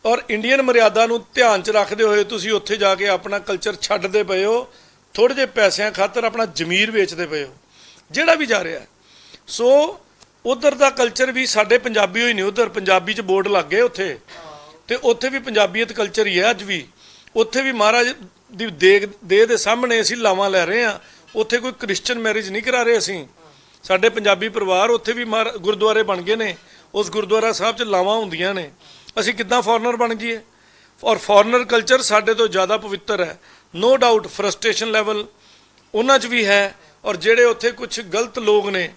A: ਔਰ ਇੰਡੀਅਨ ਮਰਿਆਦਾ ਨੂੰ ਧਿਆਨ 'ਚ ਰੱਖਦੇ ਹੋਏ ਤੁਸੀਂ ਉੱਥੇ ਜਾ ਕੇ ਆਪਣਾ ਕਲਚਰ ਛੱਡਦੇ ਪਏ ਹੋ, ਥੋੜ੍ਹੇ ਜਿਹੇ ਪੈਸਿਆਂ ਖਾਤਰ ਆਪਣਾ ਜ਼ਮੀਰ ਵੇਚਦੇ ਪਏ ਹੋ, ਜਿਹੜਾ ਵੀ ਜਾ ਰਿਹਾ। ਸੋ ਉਧਰ ਦਾ ਕਲਚਰ ਵੀ ਸਾਡੇ ਪੰਜਾਬੀ ਹੋਈ ਨਹੀਂ, ਉਧਰ ਪੰਜਾਬੀ 'ਚ ਬੋਰਡ ਲੱਗ ਗਏ ਉੱਥੇ, ਤੇ ਉੱਥੇ ਵੀ ਪੰਜਾਬੀਅਤ ਕਲਚਰ ਹੀ ਹੈ ਅੱਜ ਵੀ। ਉੱਥੇ ਵੀ ਮਹਾਰਾਜ ਦੀ ਦੇਹ ਦੇ ਸਾਹਮਣੇ ਅਸੀਂ ਲਾਵਾਂ ਲੈ ਰਹੇ ਹਾਂ, ਉੱਥੇ ਕੋਈ ਕ੍ਰਿਸਚਨ ਮੈਰਿਜ ਨਹੀਂ ਕਰਾ ਰਹੇ ਅਸੀਂ। ਸਾਡੇ ਪੰਜਾਬੀ ਪਰਿਵਾਰ ਉੱਥੇ ਵੀ ਗੁਰਦੁਆਰੇ ਬਣ ਗਏ ਨੇ, ਉਸ ਗੁਰਦੁਆਰਾ ਸਾਹਿਬ 'ਚ ਲਾਵਾਂ ਹੁੰਦੀਆਂ ਨੇ। ਅਸੀਂ ਕਿੱਦਾਂ ਫੋਰਨਰ ਬਣ ਜਾਈਏ? ਔਰ ਫੋਰਨਰ ਕਲਚਰ ਸਾਡੇ ਤੋਂ ਜ਼ਿਆਦਾ ਪਵਿੱਤਰ ਹੈ। ਨੋ ਡਾਊਟ ਫਰਸਟ੍ਰੇਸ਼ਨ ਲੈਵਲ ਉਹਨਾਂ 'ਚ ਵੀ ਹੈ, ਔਰ ਜਿਹੜੇ ਉੱਥੇ ਕੁਝ ਗਲਤ ਲੋਕ ਨੇ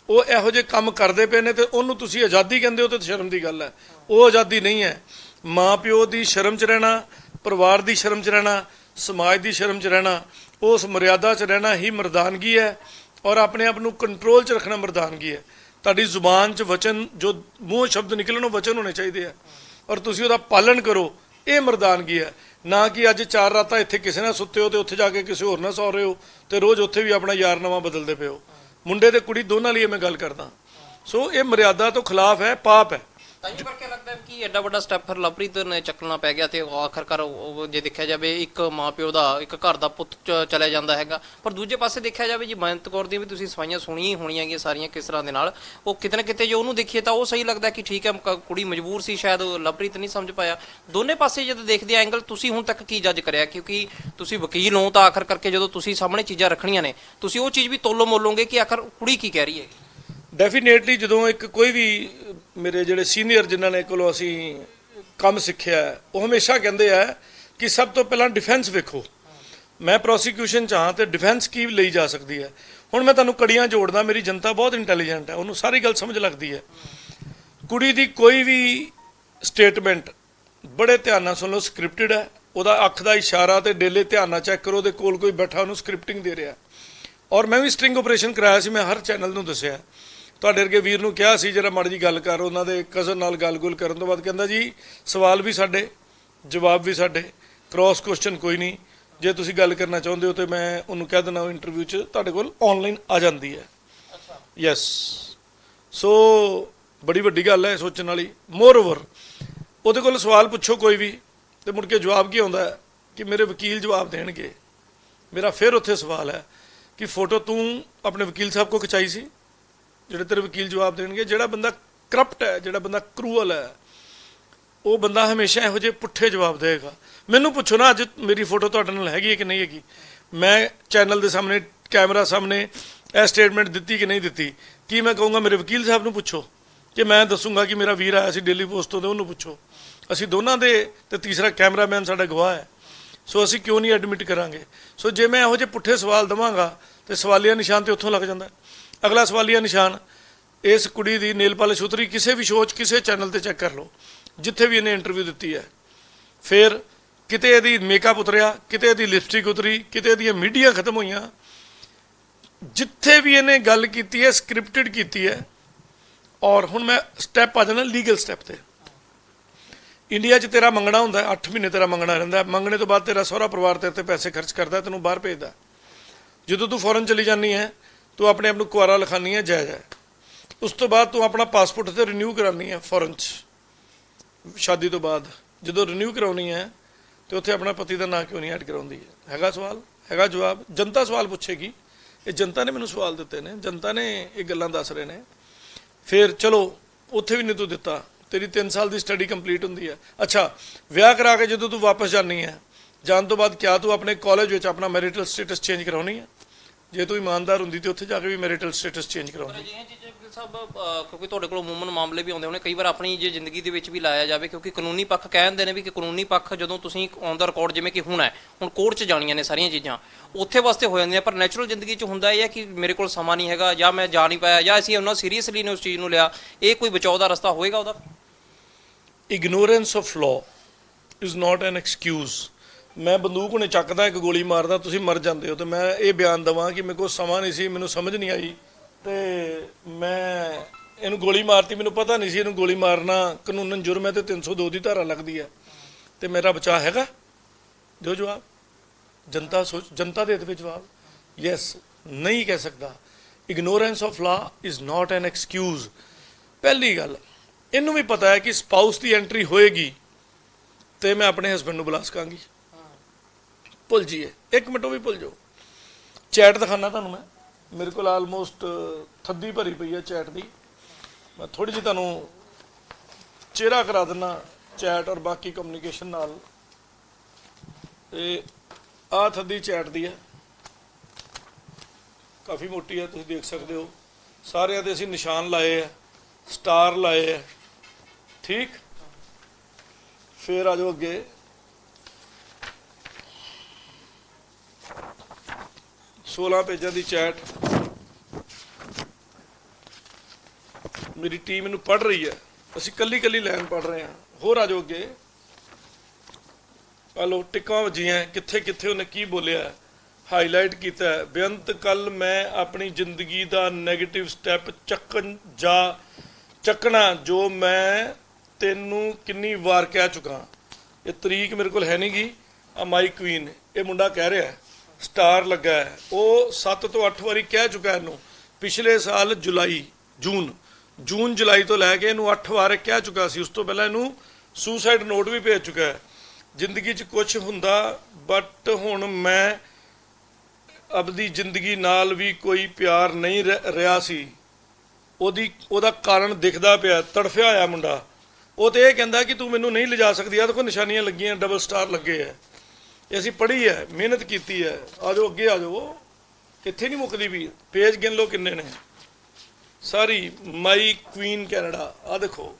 A: ਉਹ ਇਹੋ ਜਿਹੇ ਕੰਮ ਕਰਦੇ ਪਏ ਨੇ ਤੇ ਉਹਨੂੰ ਤੁਸੀਂ ਆਜ਼ਾਦੀ ਕਹਿੰਦੇ ਹੋ ਤੇ ਸ਼ਰਮ ਦੀ ਗੱਲ ਹੈ। ਉਹ ਆਜ਼ਾਦੀ ਨਹੀਂ ਹੈ। ਮਾਂ ਪਿਓ ਦੀ ਸ਼ਰਮ 'ਚ ਰਹਿਣਾ, ਪਰਿਵਾਰ ਦੀ ਸ਼ਰਮ 'ਚ ਰਹਿਣਾ, ਸਮਾਜ ਦੀ ਸ਼ਰਮ 'ਚ ਰਹਿਣਾ, ਉਸ ਮਰਿਆਦਾ 'ਚ ਰਹਿਣਾ ਹੀ ਮਰਦਾਨਗੀ ਹੈ। ਔਰ ਆਪਣੇ ਆਪ ਨੂੰ ਕੰਟਰੋਲ 'ਚ ਰੱਖਣਾ ਮਰਦਾਨਗੀ ਹੈ। ਤੁਹਾਡੀ ਜ਼ੁਬਾਨ 'ਚ ਵਚਨ, ਜੋ ਮੂੰਹ ਸ਼ਬਦ ਨਿਕਲਣ ਉਹ ਵਚਨ ਹੋਣੇ ਚਾਹੀਦੇ ਆ, ਔਰ ਤੁਸੀਂ ਉਹਦਾ ਪਾਲਣ ਕਰੋ, ਇਹ ਮਰਦਾਨਗੀ ਹੈ। ਨਾ ਕਿ ਅੱਜ 4 ਰਾਤਾਂ ਇੱਥੇ ਕਿਸੇ ਨਾਲ ਸੁੱਤੇ ਹੋ ਤੇ ਉੱਥੇ ਜਾ ਕੇ ਕਿਸੇ ਹੋਰ ਨਾਲ ਸੌ ਰਹੇ ਹੋ ਤੇ ਰੋਜ਼ ਉੱਥੇ ਵੀ ਆਪਣਾ ਯਾਰ ਨਵਾਂ ਬਦਲਦੇ ਪਏ ਹੋ। ਮੁੰਡੇ ਤੇ ਕੁੜੀ ਦੋਨਾਂ ਲਈ ਮੈਂ ਗੱਲ ਕਰਦਾ। ਸੋ ਇਹ ਮਰਿਆਦਾ ਤੋਂ ਖਿਲਾਫ ਹੈ, ਪਾਪ ਹੈ।
B: ਤਾਂ ਕਰਕੇ ਲੱਗਦਾ ਹੈ ਕਿ ਐਡਾ ਵੱਡਾ ਸਟੈਪ ਫਿਰ ਲਵਪ੍ਰੀਤ ਨੇ ਚੱਕਣਾ ਪੈ ਗਿਆ ਤੇ ਆਖਰਕਾਰ ਜੇ ਦੇਖਿਆ ਜਾਵੇ ਇੱਕ ਮਾਂ ਪਿਓ ਦਾ, ਇੱਕ ਘਰ ਦਾ ਪੁੱਤ ਚਲਿਆ ਜਾਂਦਾ ਹੈਗਾ। ਪਰ ਦੂਜੇ ਪਾਸੇ ਦੇਖਿਆ ਜਾਵੇ ਜੀ ਬੇਅੰਤ ਕੌਰ ਦੀਆਂ ਵੀ ਤੁਸੀਂ ਸਫਾਈਆਂ ਸੁਣੀਆਂ ਹੀ ਹੋਣੀਆਂ ਗੀਆਂ ਸਾਰੀਆਂ ਕਿਸ ਤਰ੍ਹਾਂ ਦੇ ਨਾਲ, ਉਹ ਕਿਤੇ ਨਾ ਕਿਤੇ ਜੇ ਉਹਨੂੰ ਦੇਖੀਏ ਤਾਂ ਉਹ ਸਹੀ ਲੱਗਦਾ ਕਿ ਠੀਕ ਹੈ ਕੁੜੀ ਮਜਬੂਰ ਸੀ, ਸ਼ਾਇਦ ਲਵਪ੍ਰੀਤ ਨਹੀਂ ਸਮਝ ਪਾਇਆ। ਦੋਨੇ ਪਾਸੇ ਜਦੋਂ ਦੇਖਦੇ ਆ ਐਂਗਲ, ਤੁਸੀਂ ਹੁਣ ਤੱਕ ਕੀ ਜੱਜ ਕਰਿਆ? ਕਿਉਂਕਿ ਤੁਸੀਂ ਵਕੀਲ ਹੋ ਤਾਂ ਆਖਰ ਕਰਕੇ ਜਦੋਂ ਤੁਸੀਂ ਸਾਹਮਣੇ ਚੀਜ਼ਾਂ ਰੱਖਣੀਆਂ ਨੇ ਤੁਸੀਂ ਉਹ ਚੀਜ਼ ਵੀ ਤੋਲੋ ਮੋਲੋਗੇ ਕਿ ਆਖਰ ਕੁੜੀ ਕੀ ਕਹਿ ਰਹੀ ਹੈ।
A: ਡੈਫੀਨੇਟਲੀ ਜਦੋਂ ਇੱਕ ਕੋਈ ਵੀ ਮੇਰੇ ਜਿਹੜੇ ਸੀਨੀਅਰ ਜਿਨ੍ਹਾਂ ਨੇ ਕੋਲੋਂ ਅਸੀਂ ਕੰਮ ਸਿੱਖਿਆ ਉਹ ਹਮੇਸ਼ਾ ਕਹਿੰਦੇ ਆ ਕਿ ਸਭ ਤੋਂ ਪਹਿਲਾਂ ਡਿਫੈਂਸ ਵੇਖੋ। ਮੈਂ ਪ੍ਰੋਸੀਕਿਊਸ਼ਨ 'ਚ ਹਾਂ ਤੇ ਡਿਫੈਂਸ ਕੀ ਲਈ ਜਾ ਸਕਦੀ ਹੈ। ਹੁਣ ਮੈਂ ਤੁਹਾਨੂੰ ਕੜੀਆਂ ਜੋੜਦਾ, ਮੇਰੀ ਜਨਤਾ ਬਹੁਤ ਇੰਟੈਲੀਜੈਂਟ ਹੈ, ਉਹਨੂੰ ਸਾਰੀ ਗੱਲ ਸਮਝ ਲੱਗਦੀ ਹੈ। ਕੁੜੀ ਦੀ ਕੋਈ ਵੀ ਸਟੇਟਮੈਂਟ ਬੜੇ ਧਿਆਨ ਨਾਲ ਸੁਣ ਲਓ, ਸਕ੍ਰਿਪਟਡ ਹੈ। ਉਹਦਾ ਅੱਖ ਦਾ ਇਸ਼ਾਰਾ ਤੇ ਡੇਲੇ ਧਿਆਨ ਨਾਲ ਚੈੱਕ ਕਰੋ, ਉਹਦੇ ਕੋਲ ਕੋਈ ਬੈਠਾ ਉਹਨੂੰ ਸਕ੍ਰਿਪਟਿੰਗ ਦੇ ਰਿਹਾ। ਔਰ ਮੈਂ ਵੀ ਸਟ੍ਰਿੰਗ ਆਪਰੇਸ਼ਨ ਕਰਾਇਆ ਸੀ, ਮੈਂ ਹਰ ਚੈਨਲ ਨੂੰ ਦੱਸਿਆ। ਤੁਹਾਡੇ ਵਰਗੇ ਵੀਰ ਨੂੰ ਕਿਹਾ ਸੀ ਜਰਾ ਮਾੜੀ ਜੀ ਗੱਲ ਕਰ, ਉਹਨਾਂ ਦੇ ਕਜ਼ਨ ਨਾਲ ਗੱਲ-ਗੁਲ ਕਰਨ ਤੋਂ ਬਾਅਦ ਕਹਿੰਦਾ ਜੀ ਸਵਾਲ ਵੀ ਸਾਡੇ, ਜਵਾਬ ਵੀ ਸਾਡੇ, ਕ੍ਰਾਸ ਕੁਐਸਚਨ ਕੋਈ ਨਹੀਂ। ਜੇ ਤੁਸੀਂ ਗੱਲ ਕਰਨਾ ਚਾਹੁੰਦੇ ਹੋ ਤੇ ਮੈਂ ਉਹਨੂੰ ਕਹਿ ਦੇਣਾ ਉਹ ਇੰਟਰਵਿਊ 'ਚ ਤੁਹਾਡੇ ਕੋਲ ਆਨਲਾਈਨ ਆ ਜਾਂਦੀ ਹੈ। ਅੱਛਾ, ਯੈਸ। ਸੋ ਬੜੀ ਵੱਡੀ ਗੱਲ ਹੈ ਸੋਚਣ ਵਾਲੀ। ਮੋਰ ਓਵਰ ਉਹਦੇ ਕੋਲ ਸਵਾਲ ਪੁੱਛੋ ਕੋਈ ਵੀ ਤੇ ਮੁੜ ਕੇ ਜਵਾਬ ਕੀ ਆਉਂਦਾ ਹੈ ਕਿ ਮੇਰੇ ਵਕੀਲ ਜਵਾਬ ਦੇਣਗੇ। ਮੇਰਾ ਫਿਰ ਉੱਥੇ ਸਵਾਲ ਹੈ ਕਿ ਫੋਟੋ ਤੂੰ ਆਪਣੇ ਵਕੀਲ ਸਾਹਿਬ ਕੋ ਖਿਚਾਈ ਸੀ? ਜਿਹੜੇ ਤੇਰੇ ਵਕੀਲ ਜਵਾਬ ਦੇਣਗੇ। ਜਿਹੜਾ ਬੰਦਾ ਕਰਪਟ ਹੈ, ਜਿਹੜਾ ਬੰਦਾ ਕਰੂਅਲ ਹੈ, ਉਹ ਬੰਦਾ ਹਮੇਸ਼ਾ ਇਹੋ ਜਿਹੇ ਪੁੱਠੇ ਜਵਾਬ ਦੇਗਾ। ਮੈਨੂੰ ਪੁੱਛੋ ਨਾ ਅੱਜ ਮੇਰੀ ਫੋਟੋ ਤੁਹਾਡੇ ਨਾਲ ਹੈਗੀ ਹੈ ਕਿ ਨਹੀਂ ਹੈਗੀ, ਮੈਂ ਚੈਨਲ ਦੇ ਸਾਹਮਣੇ ਕੈਮਰਾ ਸਾਹਮਣੇ ਇਹ ਸਟੇਟਮੈਂਟ ਦਿੱਤੀ ਕਿ ਨਹੀਂ ਦਿੱਤੀ? ਕੀ ਮੈਂ ਕਹੂੰਗਾ ਮੇਰੇ ਵਕੀਲ ਸਾਹਿਬ ਨੂੰ ਪੁੱਛੋ ਕਿ ਮੈਂ ਦੱਸੂੰਗਾ ਕਿ ਮੇਰਾ ਵੀਰ ਆਇਆ ਸੀ ਡੇਲੀ ਪੋਸਟ ਤੋਂ ਤੇ ਉਹਨੂੰ ਪੁੱਛੋ? ਅਸੀਂ ਦੋਨਾਂ ਦੇ ਤੇ ਤੀਸਰਾ ਕੈਮਰਾਮੈਨ ਸਾਡਾ ਗਵਾਹ ਹੈ। ਸੋ ਅਸੀਂ ਕਿਉਂ ਨਹੀਂ ਐਡਮਿਟ ਕਰਾਂਗੇ? ਸੋ ਜੇ ਮੈਂ ਇਹੋ ਜਿਹੇ ਪੁੱਠੇ ਸਵਾਲ ਦੇਵਾਂਗਾ ਤੇ ਸਵਾਲੀਆ ਨਿਸ਼ਾਨ ਤੇ ਉੱਥੋਂ ਲੱਗ ਜਾਂਦਾ। ਅਗਲਾ ਸਵਾਲੀਆ ਨਿਸ਼ਾਨ, ਇਸ ਕੁੜੀ ਦੀ ਨੇਲ ਪਾਲਿਸ਼ ਉਤਰੀ ਕਿਸੇ ਵੀ ਸ਼ੋਅ 'ਚ, ਕਿਸੇ ਚੈਨਲ ਤੇ ਚੈੱਕ ਕਰ ਲਓ, ਜਿੱਥੇ ਵੀ ਇਹਨੇ ਇੰਟਰਵਿਊ ਦਿੱਤੀ ਹੈ। ਫਿਰ ਕਿਤੇ ਇਹਦੀ ਮੇਕਅਪ ਉਤਰਿਆ, ਕਿਤੇ ਇਹਦੀ ਲਿਪਸਟਿਕ ਉਤਰੀ, ਕਿਤੇ ਇਹਦੀਆਂ ਮੀਡੀਆ ਖਤਮ ਹੋਈਆਂ। ਜਿੱਥੇ ਵੀ ਇਹਨੇ ਗੱਲ ਕੀਤੀ ਹੈ ਸਕ੍ਰਿਪਟਡ ਕੀਤੀ ਹੈ। ਔਰ ਹੁਣ ਮੈਂ ਸਟੈਪ ਆ ਜਾਣਾ ਲੀਗਲ ਸਟੈਪ ਤੇ। ਇੰਡੀਆ 'ਚ ਤੇਰਾ ਮੰਗਣਾ ਹੁੰਦਾ, 8 ਮਹੀਨੇ ਤੇਰਾ ਮੰਗਣਾ ਰਹਿੰਦਾ। ਮੰਗਣੇ ਤੋਂ ਬਾਅਦ ਤੇਰਾ ਸਹੁਰਾ ਪਰਿਵਾਰ ਤੇਰੇ ਤੇ ਪੈਸੇ ਖਰਚ ਕਰਦਾ, ਤੈਨੂੰ ਬਾਹਰ ਭੇਜਦਾ। ਜਦੋਂ ਤੂੰ ਫੋਰਨ ਚਲੀ ਜਾਂਦੀ ਹੈ ਤੂੰ ਆਪਣੇ ਆਪ ਨੂੰ ਕੁਆਰਾ ਲਿਖਾਨੀ ਹੈ, ਜਾਇਜ਼ ਹੈ। ਉਸ ਤੋਂ ਬਾਅਦ ਤੂੰ ਆਪਣਾ ਪਾਸਪੋਰਟ ਤੇ ਰਿਨਿਊ ਕਰਾਉਣੀ ਹੈ ਫੋਰਨ 'ਚ, ਸ਼ਾਦੀ ਤੋਂ ਬਾਅਦ ਜਦੋਂ ਰਿਨਿਊ ਕਰਾਉਣੀ ਹੈ ਤੇ ਉੱਥੇ ਆਪਣਾ ਪਤੀ ਦਾ ਨਾਂ ਕਿਉਂ ਨਹੀਂ ਐਡ ਕਰਾਉਂਦੀ ਹੈ? ਹੈਗਾ ਸਵਾਲ? ਹੈਗਾ ਜਵਾਬ। ਜਨਤਾ ਸਵਾਲ ਪੁੱਛੇਗੀ, ਇਹ ਜਨਤਾ ਨੇ ਮੈਨੂੰ ਸਵਾਲ ਦਿੱਤੇ ਨੇ, ਜਨਤਾ ਨੇ ਇਹ ਗੱਲਾਂ ਦੱਸ ਰਹੇ ਨੇ। ਫਿਰ ਚਲੋ ਉੱਥੇ ਵੀ ਨਹੀਂ ਤੂੰ ਦਿੱਤਾ, ਤੇਰੀ 3 ਸਾਲ ਦੀ ਸਟੱਡੀ ਕੰਪਲੀਟ ਹੁੰਦੀ ਹੈ। ਅੱਛਾ, ਵਿਆਹ ਕਰਾ ਕੇ ਜਦੋਂ ਤੂੰ ਵਾਪਸ ਜਾਣੀ ਹੈ, ਜਾਣ ਤੋਂ ਬਾਅਦ ਕਿਆ ਤੂੰ ਆਪਣੇ ਕਾਲਜ ਵਿੱਚ ਆਪਣਾ ਮੈਰਿਟਲ ਸਟੇਟਸ ਚੇਂਜ ਕਰਾਉਣੀ ਹੈ? ਜੇ ਤੂੰ ਇਮਾਨਦਾਰ ਹੁੰਦੀ ਤੇ ਉੱਥੇ ਜਾ ਕੇ ਵੀ ਮੈਰਿਟਲ ਸਟੇਟਸ ਚੇਂਜ ਕਰਾਉਂਦੀ।
B: ਸਭ ਕਿਉਂਕਿ ਤੁਹਾਡੇ ਕੋਲ ਅਮੂਮਨ ਮਾਮਲੇ ਵੀ ਆਉਂਦੇ ਹੋਣੇ ਕਈ ਵਾਰ, ਆਪਣੀ ਜੇ ਜ਼ਿੰਦਗੀ ਦੇ ਵਿੱਚ ਵੀ ਲਾਇਆ ਜਾਵੇ, ਕਿਉਂਕਿ ਕਾਨੂੰਨੀ ਪੱਖ ਕਹਿੰਦੇ ਨੇ ਵੀ ਕਿ ਕਾਨੂੰਨੀ ਪੱਖ ਜਦੋਂ ਤੁਸੀਂ ਔਨ ਦਾ ਰਿਕਾਰਡ, ਜਿਵੇਂ ਕਿ ਹੁਣ ਕੋਰਟ 'ਚ ਜਾਣੀਆਂ ਨੇ ਸਾਰੀਆਂ ਚੀਜ਼ਾਂ, ਉੱਥੇ ਵਾਸਤੇ ਹੋ ਜਾਂਦੀਆਂ, ਪਰ ਨੈਚੁਰਲ ਜ਼ਿੰਦਗੀ 'ਚ ਹੁੰਦਾ ਇਹ ਹੈ ਕਿ ਮੇਰੇ ਕੋਲ ਸਮਾਂ ਨਹੀਂ ਹੈਗਾ, ਜਾਂ ਮੈਂ ਜਾ ਨਹੀਂ ਪਾਇਆ, ਜਾਂ ਅਸੀਂ ਉਹਨਾਂ ਸੀਰੀਅਸਲੀ ਨੇ ਉਸ ਚੀਜ਼ ਨੂੰ ਲਿਆ। ਇਹ ਕੋਈ ਬਚਾਓ ਦਾ ਰਸਤਾ ਹੋਏਗਾ ਉਹਦਾ?
A: Ignorance of law is not N excuse. ਮੈਂ ਬੰਦੂਕ ਹੁਣੇ ਚੱਕਦਾ, ਇੱਕ ਗੋਲੀ ਮਾਰਦਾ, ਤੁਸੀਂ ਮਰ ਜਾਂਦੇ ਹੋ, ਤੇ ਮੈਂ ਇਹ ਬਿਆਨ ਦੇਵਾਂ ਕਿ ਮੇਰੇ ਕੋਲ ਸਮਾਂ ਨਹੀਂ ਸੀ, ਮੈਨੂੰ ਸਮਝ ਨਹੀਂ ਆਈ ਤੇ ਮੈਂ ਇਹਨੂੰ ਗੋਲੀ ਮਾਰਤੀ, ਮੈਨੂੰ ਪਤਾ ਨਹੀਂ ਸੀ ਇਹਨੂੰ ਗੋਲੀ ਮਾਰਨਾ ਕਾਨੂੰਨਨ ਜੁਰਮ ਹੈ ਤੇ 302 ਦੀ ਧਾਰਾ ਲੱਗਦੀ ਹੈ, ਤੇ ਮੇਰਾ ਬਚਾਅ ਹੈਗਾ? ਦਿਓ ਜਵਾਬ। ਜਨਤਾ ਦੇ ਦੇਵੇ ਜਵਾਬ। ਯੈਸ, ਨਹੀਂ ਕਹਿ ਸਕਦਾ। Ignorance of law is not N excuse. ਪਹਿਲੀ ਗੱਲ, ਇਹਨੂੰ ਵੀ ਪਤਾ ਹੈ ਕਿ ਸਪਾਊਸ ਦੀ ਐਂਟਰੀ ਹੋਏਗੀ ਤੇ ਮੈਂ ਆਪਣੇ ਹਸਬੈਂਡ ਨੂੰ ਬੁਲਾ ਸਕਾਂਗੀ। ਭੁੱਲ ਜੀਏ, 1 ਮਿੰਟ ਉਹ ਵੀ ਭੁੱਲ ਜਾਓ। ਚੈਟ ਦਿਖਾਣਾ ਤੁਹਾਨੂੰ ਮੈਂ, ਮੇਰੇ ਕੋਲ ਆਲਮੋਸਟ ਥੱਦੀ ਭਰੀ ਪਈ ਹੈ ਚੈਟ ਦੀ। ਮੈਂ ਥੋੜੀ ਜਿਹੀ ਤੁਹਾਨੂੰ ਚਿਹਰਾ ਕਰਾ ਦਿੰਦਾ ਚੈਟ ਔਰ ਬਾਕੀ ਕਮਿਊਨੀਕੇਸ਼ਨ ਨਾਲ। ਤੇ ਆਹ ਥੱਦੀ ਚੈਟ ਦੀ ਹੈ, ਕਾਫੀ ਮੋਟੀ ਹੈ, ਤੁਸੀਂ ਦੇਖ ਸਕਦੇ ਹੋ। ਸਾਰਿਆਂ ਦੇ ਅਸੀਂ ਨਿਸ਼ਾਨ ਲਾਏ ਆ, ਸਟਾਰ ਲਾਏ ਆ, ਠੀਕ। ਫਿਰ ਆ ਜਾਓ ਅੱਗੇ। सोलह पेजां की चैट मेरी टीम इनू पढ़ रही है, असी कली कली लाइन पढ़ रहे हैं। होर आ जाओ अगे। हलो टिक्कां वजियां, कित्थे कित्थे उन्हें की बोलिया, हाईलाइट किया है। बेअंत कल मैं अपनी जिंदगी का नैगेटिव स्टैप चकना जो मैं तेनू किन्नी वार कह चुका। ये तरीक मेरे को है नहीं गी। माई क्वीन ये मुंडा कह रहा है, स्टार लगा है, वो 7 ਤੋਂ 8 ਵਾਰੀ ਕਹਿ ਚੁੱਕਾ ਇਹਨੂੰ। ਪਿਛਲੇ ਸਾਲ ਜੂਨ ਜੁਲਾਈ ਤੋਂ ਲੈ ਕੇ ਇਹਨੂੰ 8 ਵਾਰ ਕਹਿ ਚੁੱਕਾ ਸੀ। ਉਸ ਤੋਂ ਪਹਿਲਾਂ ਇਹਨੂੰ ਸੁਸਾਈਡ ਨੋਟ ਵੀ ਭੇਜ ਚੁੱਕਾ ਹੈ। ਜ਼ਿੰਦਗੀ 'ਚ ਕੁਝ ਹੁੰਦਾ, ਬਟ ਹੁਣ ਮੈਂ ਆਪਦੀ ਜ਼ਿੰਦਗੀ ਨਾਲ ਵੀ ਕੋਈ ਪਿਆਰ ਨਹੀਂ ਰਿਹਾ ਸੀ। ਉਹਦਾ ਕਾਰਨ ਦਿਖਦਾ ਪਿਆ, ਤੜਫਿਆ ਹੋਇਆ ਮੁੰਡਾ। ਉਹ ਤੇ ਇਹ ਕਹਿੰਦਾ ਕਿ ਤੂੰ ਮੈਨੂੰ ਨਹੀਂ ਲਿਜਾ ਸਕਦੀ। ਆ ਦੇਖੋ ਨਿਸ਼ਾਨੀਆਂ ਲੱਗੀਆਂ, ਡਬਲ ਸਟਾਰ ਲੱਗੇ ਆ। ਅਸੀਂ ਪੜ੍ਹੀ ਹੈ, ਮਿਹਨਤ ਕੀਤੀ ਹੈ। ਆ ਜਾਓ ਅੱਗੇ ਆ ਜਾਓ, ਇੱਥੇ ਨਹੀਂ ਮੁੱਕਦੀ ਵੀ। ਪੇਜ ਗਿਣ ਲਓ ਕਿੰਨੇ ਨੇ ਸਾਰੀ। ਮਾਈ ਕੁਈਨ ਕੈਨੇਡਾ, ਆ ਦੇਖੋ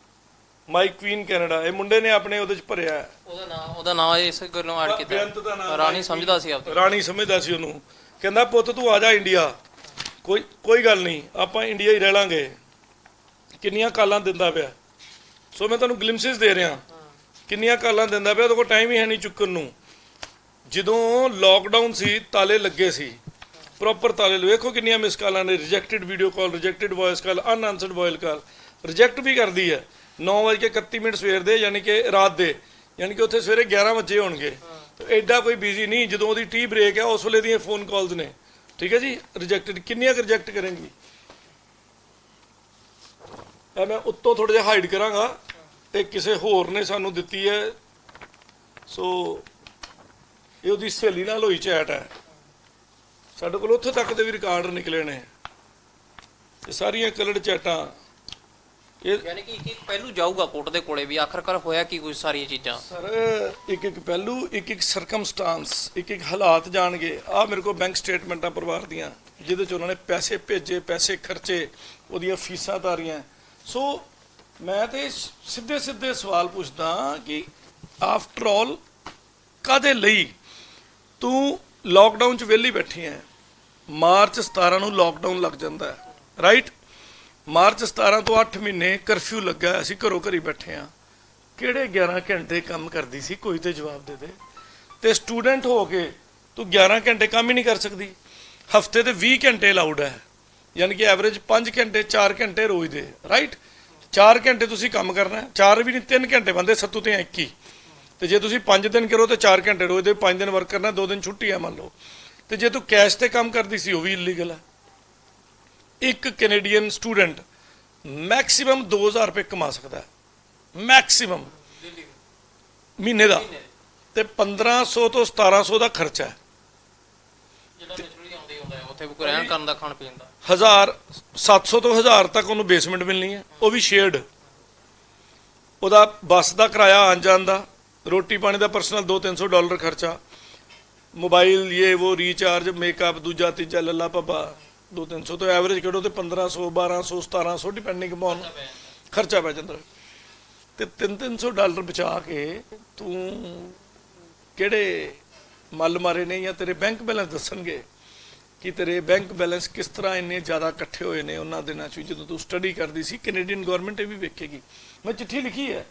A: ਮਾਈ ਕੁਈਨ ਕੈਨੇਡਾ। ਇਹ ਮੁੰਡੇ ਨੇ ਆਪਣੇ ਉਹਦੇ 'ਚ ਭਰਿਆ।
B: ਉਹਦਾ ਨਾਂ ਇਸ ਗੱਲੋਂ ਐਡ ਕੀਤਾ, ਰਾਣੀ ਸਮਝਦਾ ਸੀ ਆਪ,
A: ਰਾਣੀ ਸਮਝਦਾ ਸੀ ਉਹਨੂੰ। ਕਹਿੰਦਾ ਪੁੱਤ ਤੂੰ ਆ ਜਾ ਇੰਡੀਆ, ਕੋਈ ਗੱਲ ਨਹੀਂ, ਆਪਾਂ ਇੰਡੀਆ ਹੀ ਰਹਿ ਲਾਂਗੇ। ਕਿੰਨੀਆਂ ਕਾਲਾਂ ਦਿੰਦਾ ਪਿਆ। ਸੋ ਮੈਂ ਤੁਹਾਨੂੰ ਗਲਿੰਪਸਿਸ ਦੇ ਰਿਹਾ ਕਿੰਨੀਆਂ ਕਾਲਾਂ ਦਿੰਦਾ ਪਿਆ। ਉਹਦੇ ਕੋਲ ਟਾਈਮ ਹੀ ਹੈ ਨਹੀਂ ਚੁੱਕਣ ਨੂੰ। ਜਦੋਂ ਲੋਕਡਾਊਨ ਸੀ, ਤਾਲੇ ਲੱਗੇ ਸੀ, ਪ੍ਰੋਪਰ ਤਾਲੇ। ਵੇਖੋ ਕਿੰਨੀਆਂ ਮਿਸ ਕਾਲਾਂ ਨੇ। Rejected video call, rejected voice call, unanswered voice call. Reject ਵੀ ਕਰਦੀ ਹੈ 9:31 ਸਵੇਰ ਦੇ, ਯਾਨੀ ਕਿ ਰਾਤ ਦੇ, ਯਾਨੀ ਕਿ ਉੱਥੇ ਸਵੇਰੇ 11 ਵਜੇ ਹੋਣਗੇ। ਐਡਾ ਕੋਈ ਬਿਜ਼ੀ ਨਹੀਂ। ਜਦੋਂ ਉਹਦੀ ਟੀ ਬ੍ਰੇਕ ਹੈ ਉਸ ਵੇਲੇ ਦੀਆਂ ਫੋਨ ਕਾਲਸ ਨੇ, ਠੀਕ ਹੈ ਜੀ। ਰਿਜੈਕਟਡ ਕਿੰਨੀਆਂ ਕੁ ਰਿਜੈਕਟ ਕਰੇਂਗੀ। ਇਹ ਮੈਂ ਉੱਤੋਂ ਥੋੜ੍ਹਾ ਜਿਹਾ ਹਾਈਡ ਕਰਾਂਗਾ, ਇਹ ਕਿਸੇ ਹੋਰ ਨੇ ਸਾਨੂੰ ਦਿੱਤੀ ਹੈ। ਸੋ ਇਹ ਉਹਦੀ ਸਹੇਲੀ ਨਾਲ ਹੋਈ ਚੈਟ ਹੈ। ਸਾਡੇ ਕੋਲ ਉੱਥੇ ਤੱਕ ਦੇ ਵੀ ਰਿਕਾਰਡ ਨਿਕਲੇ ਨੇ। ਇਹ ਸਾਰੀਆਂ ਕਲਰਡ ਚੈਟਾਂ।
B: ਯਾਨੀ ਕਿ ਇੱਕ ਪਹਿਲੂ ਜਾਊਗਾ ਕੋਰਟ ਦੇ ਕੋਲੇ ਵੀ ਆਖਰਕਾਰ ਹੋਇਆ ਕੀ ਕੁਝ ਸਾਰੀਆਂ ਚੀਜ਼ਾਂ।
A: ਸਰ ਇੱਕ ਪਹਿਲੂ, ਇੱਕ ਸਰਕਮਸਟਾਂਸ, ਇੱਕ ਹਾਲਾਤ ਜਾਣਗੇ। ਆਹ ਮੇਰੇ ਕੋਲ ਬੈਂਕ ਸਟੇਟਮੈਂਟਾਂ ਪਰਿਵਾਰ ਦੀਆਂ, ਜਿਹਦੇ 'ਚ ਉਹਨਾਂ ਨੇ ਪੈਸੇ ਭੇਜੇ, ਪੈਸੇ ਖਰਚੇ, ਉਹਦੀਆਂ ਫੀਸਾਂ ਤਾਰੀਆਂ। ਸੋ ਮੈਂ ਤੇ ਸਿੱਧੇ ਸਵਾਲ ਪੁੱਛਦਾ ਕਿ ਆਫਟਰ ਆਲ ਕਾਹਦੇ ਲਈ ਤੂੰ ਲਾਕਡਾਊਨ 'ਚ ਵਿਹਲੀ ਬੈਠੀ ਹੈ। ਮਾਰਚ 17 ਨੂੰ ਲਾਕਡਾਊਨ ਲੱਗ ਜਾਂਦਾ ਹੈ, ਰਾਈਟ। ਮਾਰਚ 17 ਤੋਂ 8 ਮਹੀਨੇ ਕਰਫਿਊ ਲੱਗਾ, ਅਸੀਂ ਘਰੋਂ ਘਰੀ ਬੈਠੇ ਹਾਂ। ਕਿਹੜੇ 11 ਘੰਟੇ ਕੰਮ ਕਰਦੀ ਸੀ, ਕੋਈ ਤੇ ਜਵਾਬ ਦੇ ਦੇ। ਤੇ ਸਟੂਡੈਂਟ ਹੋ ਕੇ ਤੂੰ 11 ਘੰਟੇ ਕੰਮ ਹੀ ਨਹੀਂ ਕਰ ਸਕਦੀ। ਹਫਤੇ ਦੇ 20 ਘੰਟੇ ਅਲਾਉਡ ਹੈ, ਯਾਨੀ ਕਿ ਐਵਰੇਜ 5 ਘੰਟੇ 4 ਘੰਟੇ ਰੋਜ਼ ਦੇ, ਰਾਈਟ। 4 ਘੰਟੇ ਤੁਸੀਂ ਕੰਮ ਕਰਨਾ, 4 ਵੀ ਨਹੀਂ 3 ਘੰਟੇ ਬੰਦੇ 7 ਤੇ 21। ਤੇ ਜੇ ਤੁਸੀਂ 5 ਦਿਨ ਕਰੋ ਤੇ 4 ਘੰਟੇ ਰੋਜ਼ ਦੇ, 5 ਦਿਨ ਵਰਕ ਕਰਨਾ, 2 ਦਿਨ ਛੁੱਟੀ ਹੈ ਮੰਨ ਲਓ। ਤੇ ਜੇ ਤੂੰ ਕੈਸ਼ ਤੇ ਕੰਮ ਕਰਦੀ ਸੀ, ਉਹ ਵੀ ਇਲੀਗਲ ਹੈ। ਇੱਕ ਕੈਨੇਡੀਅਨ ਸਟੂਡੈਂਟ ਮੈਕਸਿਮਮ 2000 ਰੁਪਏ ਕਮਾ ਸਕਦਾ ਹੈ, ਮੈਕਸਿਮਮ ਮਹੀਨੇ ਦਾ। ਤੇ 1500 ਤੋਂ 1700 ਦਾ ਖਰਚਾ ਹੈ।
B: ਉੱਥੇ ਕੋਈ ਰਹਿਣ ਕਰਨ ਦਾ, ਖਾਣ ਪੀਣ ਦਾ
A: 700 ਤੋਂ 1000 ਤੱਕ ਉਹਨੂੰ ਬੇਸਮੈਂਟ ਮਿਲਣੀ ਹੈ, ਉਹ ਵੀ ਸ਼ੇਅਰਡ। ਉਹਦਾ ਬੱਸ ਦਾ ਕਿਰਾਇਆ ਆਉਣ ਜਾਣ ਦਾ, ਰੋਟੀ ਪਾਣੀ ਦਾ ਪਰਸਨਲ $200-300 ਖਰਚਾ, ਮੋਬਾਈਲ ਉਹ ਰੀਚਾਰਜ, ਮੇਕਅਪ, ਦੂਜਾ ਤੀਜਾ ਲੱਲਾ ਪੱਬਾ 200-300 ਤੋਂ ਐਵਰੇਜ ਕੱਢੋ ਤੇ 1500 1200 1700 ਡਿਪੈਂਡਿੰਗ ਅਪਨ ਖਰਚਾ ਪੈ ਜਾਂਦਾ। ਤੇ $300 ਬਚਾ ਕੇ ਤੂੰ ਕਿਹੜੇ ਮੱਲ ਮਾਰੇ ਨੇ, ਜਾਂ ਤੇਰੇ ਬੈਂਕ ਬੈਲੈਂਸ ਦੱਸਣਗੇ ਕਿ ਤੇਰੇ ਬੈਂਕ ਬੈਲੈਂਸ ਕਿਸ ਤਰ੍ਹਾਂ ਇੰਨੇ ਜ਼ਿਆਦਾ ਇਕੱਠੇ ਹੋਏ ਨੇ ਉਹਨਾਂ ਦਿਨਾਂ 'ਚ ਜਦੋਂ ਤੂੰ ਸਟੱਡੀ ਕਰਦੀ ਸੀ। ਕੈਨੇਡੀਅਨ ਗਵਰਨਮੈਂਟ ਇਹ ਵੀ ਵੇਖੇਗੀ। ਮੈਂ ਚਿੱਠੀ ਲਿਖੀ ਹੈ,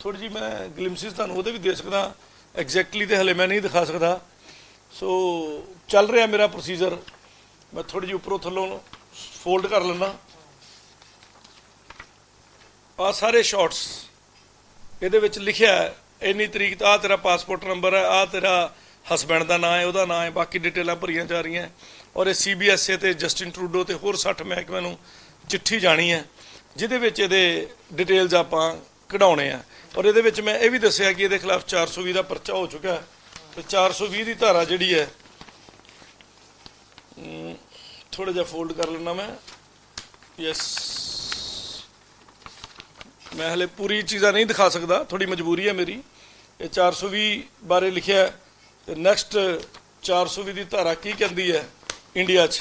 A: ਥੋੜੀ ਜਿਹੀ ਮੈਂ ਗਲਿਮਸਿਸ ਤੁਹਾਨੂੰ ਉਹਦੇ ਵੀ ਦੇ ਸਕਦਾ, ਐਗਜ਼ੈਕਟਲੀ ਤੇ ਹਲੇ ਮੈਂ ਨਹੀਂ ਦਿਖਾ ਸਕਦਾ। ਸੋ ਚੱਲ ਰਿਹਾ ਮੇਰਾ ਪ੍ਰੋਸੀਜਰ, ਮੈਂ ਥੋੜੀ ਜਿਹੀ ਉੱਪਰੋਂ ਥੱਲੋਂ ਫੋਲਡ ਕਰ ਲੈਂਦਾ। ਆ ਸਾਰੇ ਸ਼ਾਰਟਸ ਇਹਦੇ ਵਿੱਚ ਲਿਖਿਆ ਹੈ, ਇੰਨੀ ਤਰੀਕ ਆ ਤੇਰਾ ਪਾਸਪੋਰਟ ਨੰਬਰ ਹੈ, ਆ ਤੇਰਾ ਹਸਬੈਂਡ ਦਾ ਨਾਂ ਹੈ, ਉਹਦਾ ਨਾਂ ਹੈ, ਬਾਕੀ ਡਿਟੇਲਾਂ ਭਰੀਆਂ ਜਾ ਰਹੀਆਂ। ਔਰ ਇਹ CBSA ਤੇ ਜਸਟਿਨ ਟਰੂਡੋ ਤੇ ਹੋਰ 60 ਮਹਿਕਮਿਆਂ ਨੂੰ ਚਿੱਠੀ ਜਾਣੀ ਹੈ, ਜਿਹਦੇ ਵਿੱਚ ਇਹਦੇ ਡਿਟੇਲਸ ਆਪਾਂ ਕਢਾਉਣੇ ਆ। ਔਰ ਇਹਦੇ ਵਿੱਚ ਮੈਂ ਇਹ ਵੀ ਦੱਸਿਆ ਕਿ ਇਹਦੇ ਖਿਲਾਫ 420 ਦਾ ਪਰਚਾ ਹੋ ਚੁੱਕਾ ਹੈ ਤੇ 420 ਦੀ ਧਾਰਾ ਜਿਹੜੀ ਹੈ, ਥੋੜਾ ਜਿਹਾ ਫੋਲਡ ਕਰ ਲੈਣਾ ਮੈਂ, ਯੈਸ, ਮੈਂ ਹਲੇ ਪੂਰੀ ਚੀਜ਼ਾਂ ਨਹੀਂ ਦਿਖਾ ਸਕਦਾ, ਥੋੜੀ ਮਜਬੂਰੀ ਹੈ ਮੇਰੀ। ਇਹ 420 ਬਾਰੇ ਲਿਖਿਆ ਤੇ ਨੈਕਸਟ 420 ਦੀ ਧਾਰਾ ਕੀ ਕਹਿੰਦੀ ਹੈ ਇੰਡੀਆ 'ਚ,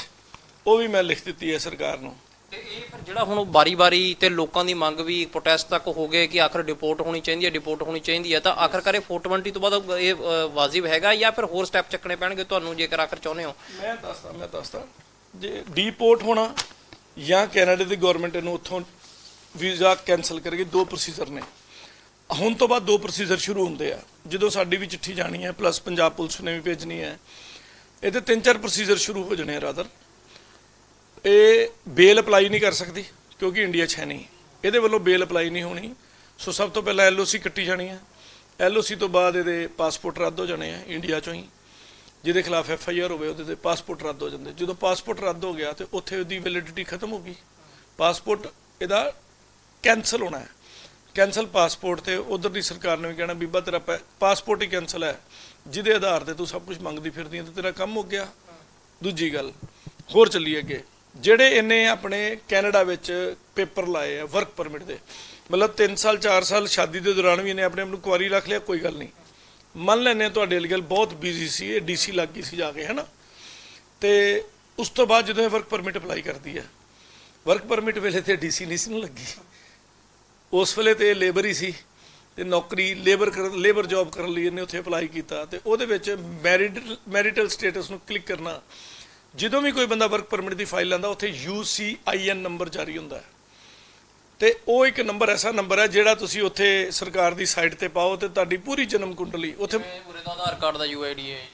A: ਉਹ ਵੀ ਮੈਂ ਲਿਖ ਦਿੱਤੀ ਹੈ ਸਰਕਾਰ ਨੂੰ।
B: ਤੇ ਇਹ ਫਿਰ ਜਿਹੜਾ ਹੁਣ ਬਾਰੀ-ਬਾਰੀ ਤੇ ਲੋਕਾਂ ਦੀ ਮੰਗ ਵੀ ਪ੍ਰੋਟੈਸਟ ਤੱਕ ਹੋ ਗਏ ਕਿ ਆਖਰ ਡਿਪੋਰਟ ਹੋਣੀ ਚਾਹੀਦੀ ਹੈ, ਡਿਪੋਰਟ ਹੋਣੀ ਚਾਹੀਦੀ ਹੈ, ਤਾਂ ਆਖਰਕਾਰ ਇਹ 420 ਤੋਂ ਬਾਅਦ ਇਹ ਵਾਜਿਬ ਹੈਗਾ ਜਾਂ ਫਿਰ ਹੋਰ ਸਟੈਪ ਚੱਕਣੇ ਪੈਣਗੇ ਤੁਹਾਨੂੰ ਜੇਕਰ ਆਖਰ ਚਾਹੁੰਦੇ ਹੋ? ਮੈਂ ਦੱਸਦਾ ਜੇ ਡੀਪੋਰਟ ਹੋਣਾ ਜਾਂ ਕੈਨੇਡਾ ਦੀ ਗਵਰਨਮੈਂਟ ਇਹਨੂੰ ਉੱਥੋਂ ਵੀਜ਼ਾ ਕੈਂਸਲ ਕਰੇਗੀ, ਦੋ ਪ੍ਰੋਸੀਜਰ ਨੇ। ਹੁਣ ਤੋਂ ਬਾਅਦ ਦੋ ਪ੍ਰੋਸੀਜਰ ਸ਼ੁਰੂ ਹੁੰਦੇ ਆ, ਜਦੋਂ ਸਾਡੀ ਵੀ ਚਿੱਠੀ ਜਾਣੀ ਹੈ ਪਲੱਸ ਪੰਜਾਬ ਪੁਲਿਸ ਨੇ ਵੀ ਭੇਜਣੀ ਹੈ, ਇਹਦੇ 3-4 ਪ੍ਰੋਸੀਜਰ ਸ਼ੁਰੂ ਹੋ ਜਾਣੇ ਆ। ਰਾਦਰ ਇਹ ਬੇਲ ਅਪਲਾਈ ਨਹੀਂ ਕਰ ਸਕਦੀ ਕਿਉਂਕਿ ਇੰਡੀਆ 'ਚ ਹੈ ਨਹੀਂ, ਇਹਦੇ ਵੱਲੋਂ ਬੇਲ ਅਪਲਾਈ ਨਹੀਂ ਹੋਣੀ। ਸੋ ਸਭ ਤੋਂ ਪਹਿਲਾਂ LOC ਕੱਟੀ ਜਾਣੀ ਹੈ, LOC ਤੋਂ ਬਾਅਦ ਇਹਦੇ ਪਾਸਪੋਰਟ ਰੱਦ ਹੋ ਜਾਣੇ ਆ ਇੰਡੀਆ 'ਚੋਂ ਹੀ, ਜਿਹਦੇ ਖਿਲਾਫ FIR ਹੋਵੇ ਉਹਦੇ ਤੇ ਪਾਸਪੋਰਟ ਰੱਦ ਹੋ ਜਾਂਦੇ। ਜਦੋਂ ਪਾਸਪੋਰਟ ਰੱਦ ਹੋ ਗਿਆ ਤੇ ਉੱਥੇ ਉਹਦੀ ਵੈਲਿਡਿਟੀ ਖਤਮ ਹੋ ਗਈ, ਪਾਸਪੋਰਟ ਇਹਦਾ ਕੈਂਸਲ ਹੋਣਾ ਹੈ। ਕੈਂਸਲ ਪਾਸਪੋਰਟ ਤੇ ਉਧਰ ਦੀ ਸਰਕਾਰ ਨੇ ਵੀ ਕਹਿਣਾ ਬੀਬਾ ਤੇਰਾ ਪਾਸਪੋਰਟ ਹੀ ਕੈਂਸਲ ਹੈ, ਜਿਹਦੇ ਆਧਾਰ ਤੇ ਤੂੰ ਸਭ ਕੁਝ ਮੰਗਦੀ ਫਿਰਦੀ ਹੈ, ਤੇ ਤੇਰਾ ਕੰਮ ਹੋ ਗਿਆ। ਦੂਜੀ ਗੱਲ ਹੋਰ ਚੱਲੀ ਅੱਗੇ, ਜਿਹੜੇ ਇਹਨੇ ਆਪਣੇ ਕੈਨੇਡਾ ਵਿੱਚ ਪੇਪਰ ਲਾਏ ਆ ਵਰਕ ਪਰਮਿਟ ਦੇ, ਮਤਲਬ 3 ਸਾਲ 4 ਸਾਲ ਸ਼ਾਦੀ ਦੇ ਦੌਰਾਨ ਵੀ ਇਹਨੇ ਆਪਣੇ ਆਪ ਨੂੰ ਕੁਆਰੀ ਰੱਖ ਲਿਆ, ਕੋਈ ਗੱਲ ਨਹੀਂ, ਮੰਨ ਲੈਂਦੇ ਤੁਹਾਡੇ ਲਈ ਗੱਲ ਬਹੁਤ ਬਿਜ਼ੀ ਸੀ, ਇਹ DC ਲੱਗ ਗਈ ਸੀ ਜਾ ਕੇ, ਹੈ ਨਾ। ਤੇ ਉਸ ਤੋਂ ਬਾਅਦ ਜਦੋਂ ਇਹ ਵਰਕ ਪਰਮਿਟ ਅਪਲਾਈ ਕਰਦੀ ਹੈ, ਵਰਕ ਪਰਮਿਟ ਵੇਲੇ ਤੇ DC ਨਹੀਂ ਸੀ ਲੱਗੀ, ਉਸ ਵੇਲੇ ਤੇ ਲੇਬਰ ਹੀ ਸੀ ਤੇ ਨੌਕਰੀ ਲੇਬਰ ਜੌਬ ਕਰਨ ਲਈ ਇਹਨੇ ਉੱਥੇ ਅਪਲਾਈ ਕੀਤਾ ਤੇ ਉਹਦੇ ਵਿੱਚ ਮੈਰਿਟਲ ਸਟੇਟਸ ਨੂੰ ਕਲਿੱਕ ਕਰਨਾ। ਜਦੋਂ ਵੀ ਕੋਈ ਬੰਦਾ ਵਰਕ ਪਰਮਿਟ ਦੀ ਫਾਈਲ ਲਾਂਦਾ ਉੱਥੇ UCIN ਨੰਬਰ ਜਾਰੀ ਹੁੰਦਾ ਹੈ ਤੇ ਉਹ ਇੱਕ ਨੰਬਰ ਐਸਾ ਨੰਬਰ ਹੈ ਜਿਹੜਾ ਤੁਸੀਂ ਉੱਥੇ ਸਰਕਾਰ ਦੀ ਸਾਈਟ ਤੇ ਪਾਓ ਤੇ ਤੁਹਾਡੀ ਪੂਰੀ ਜਨਮ ਕੁੰਡਲੀ ਉੱਥੇ ਪੂਰੇ ਦਾ ਆਧਾਰ ਕਾਰਡ ਦਾ UID ਹੈ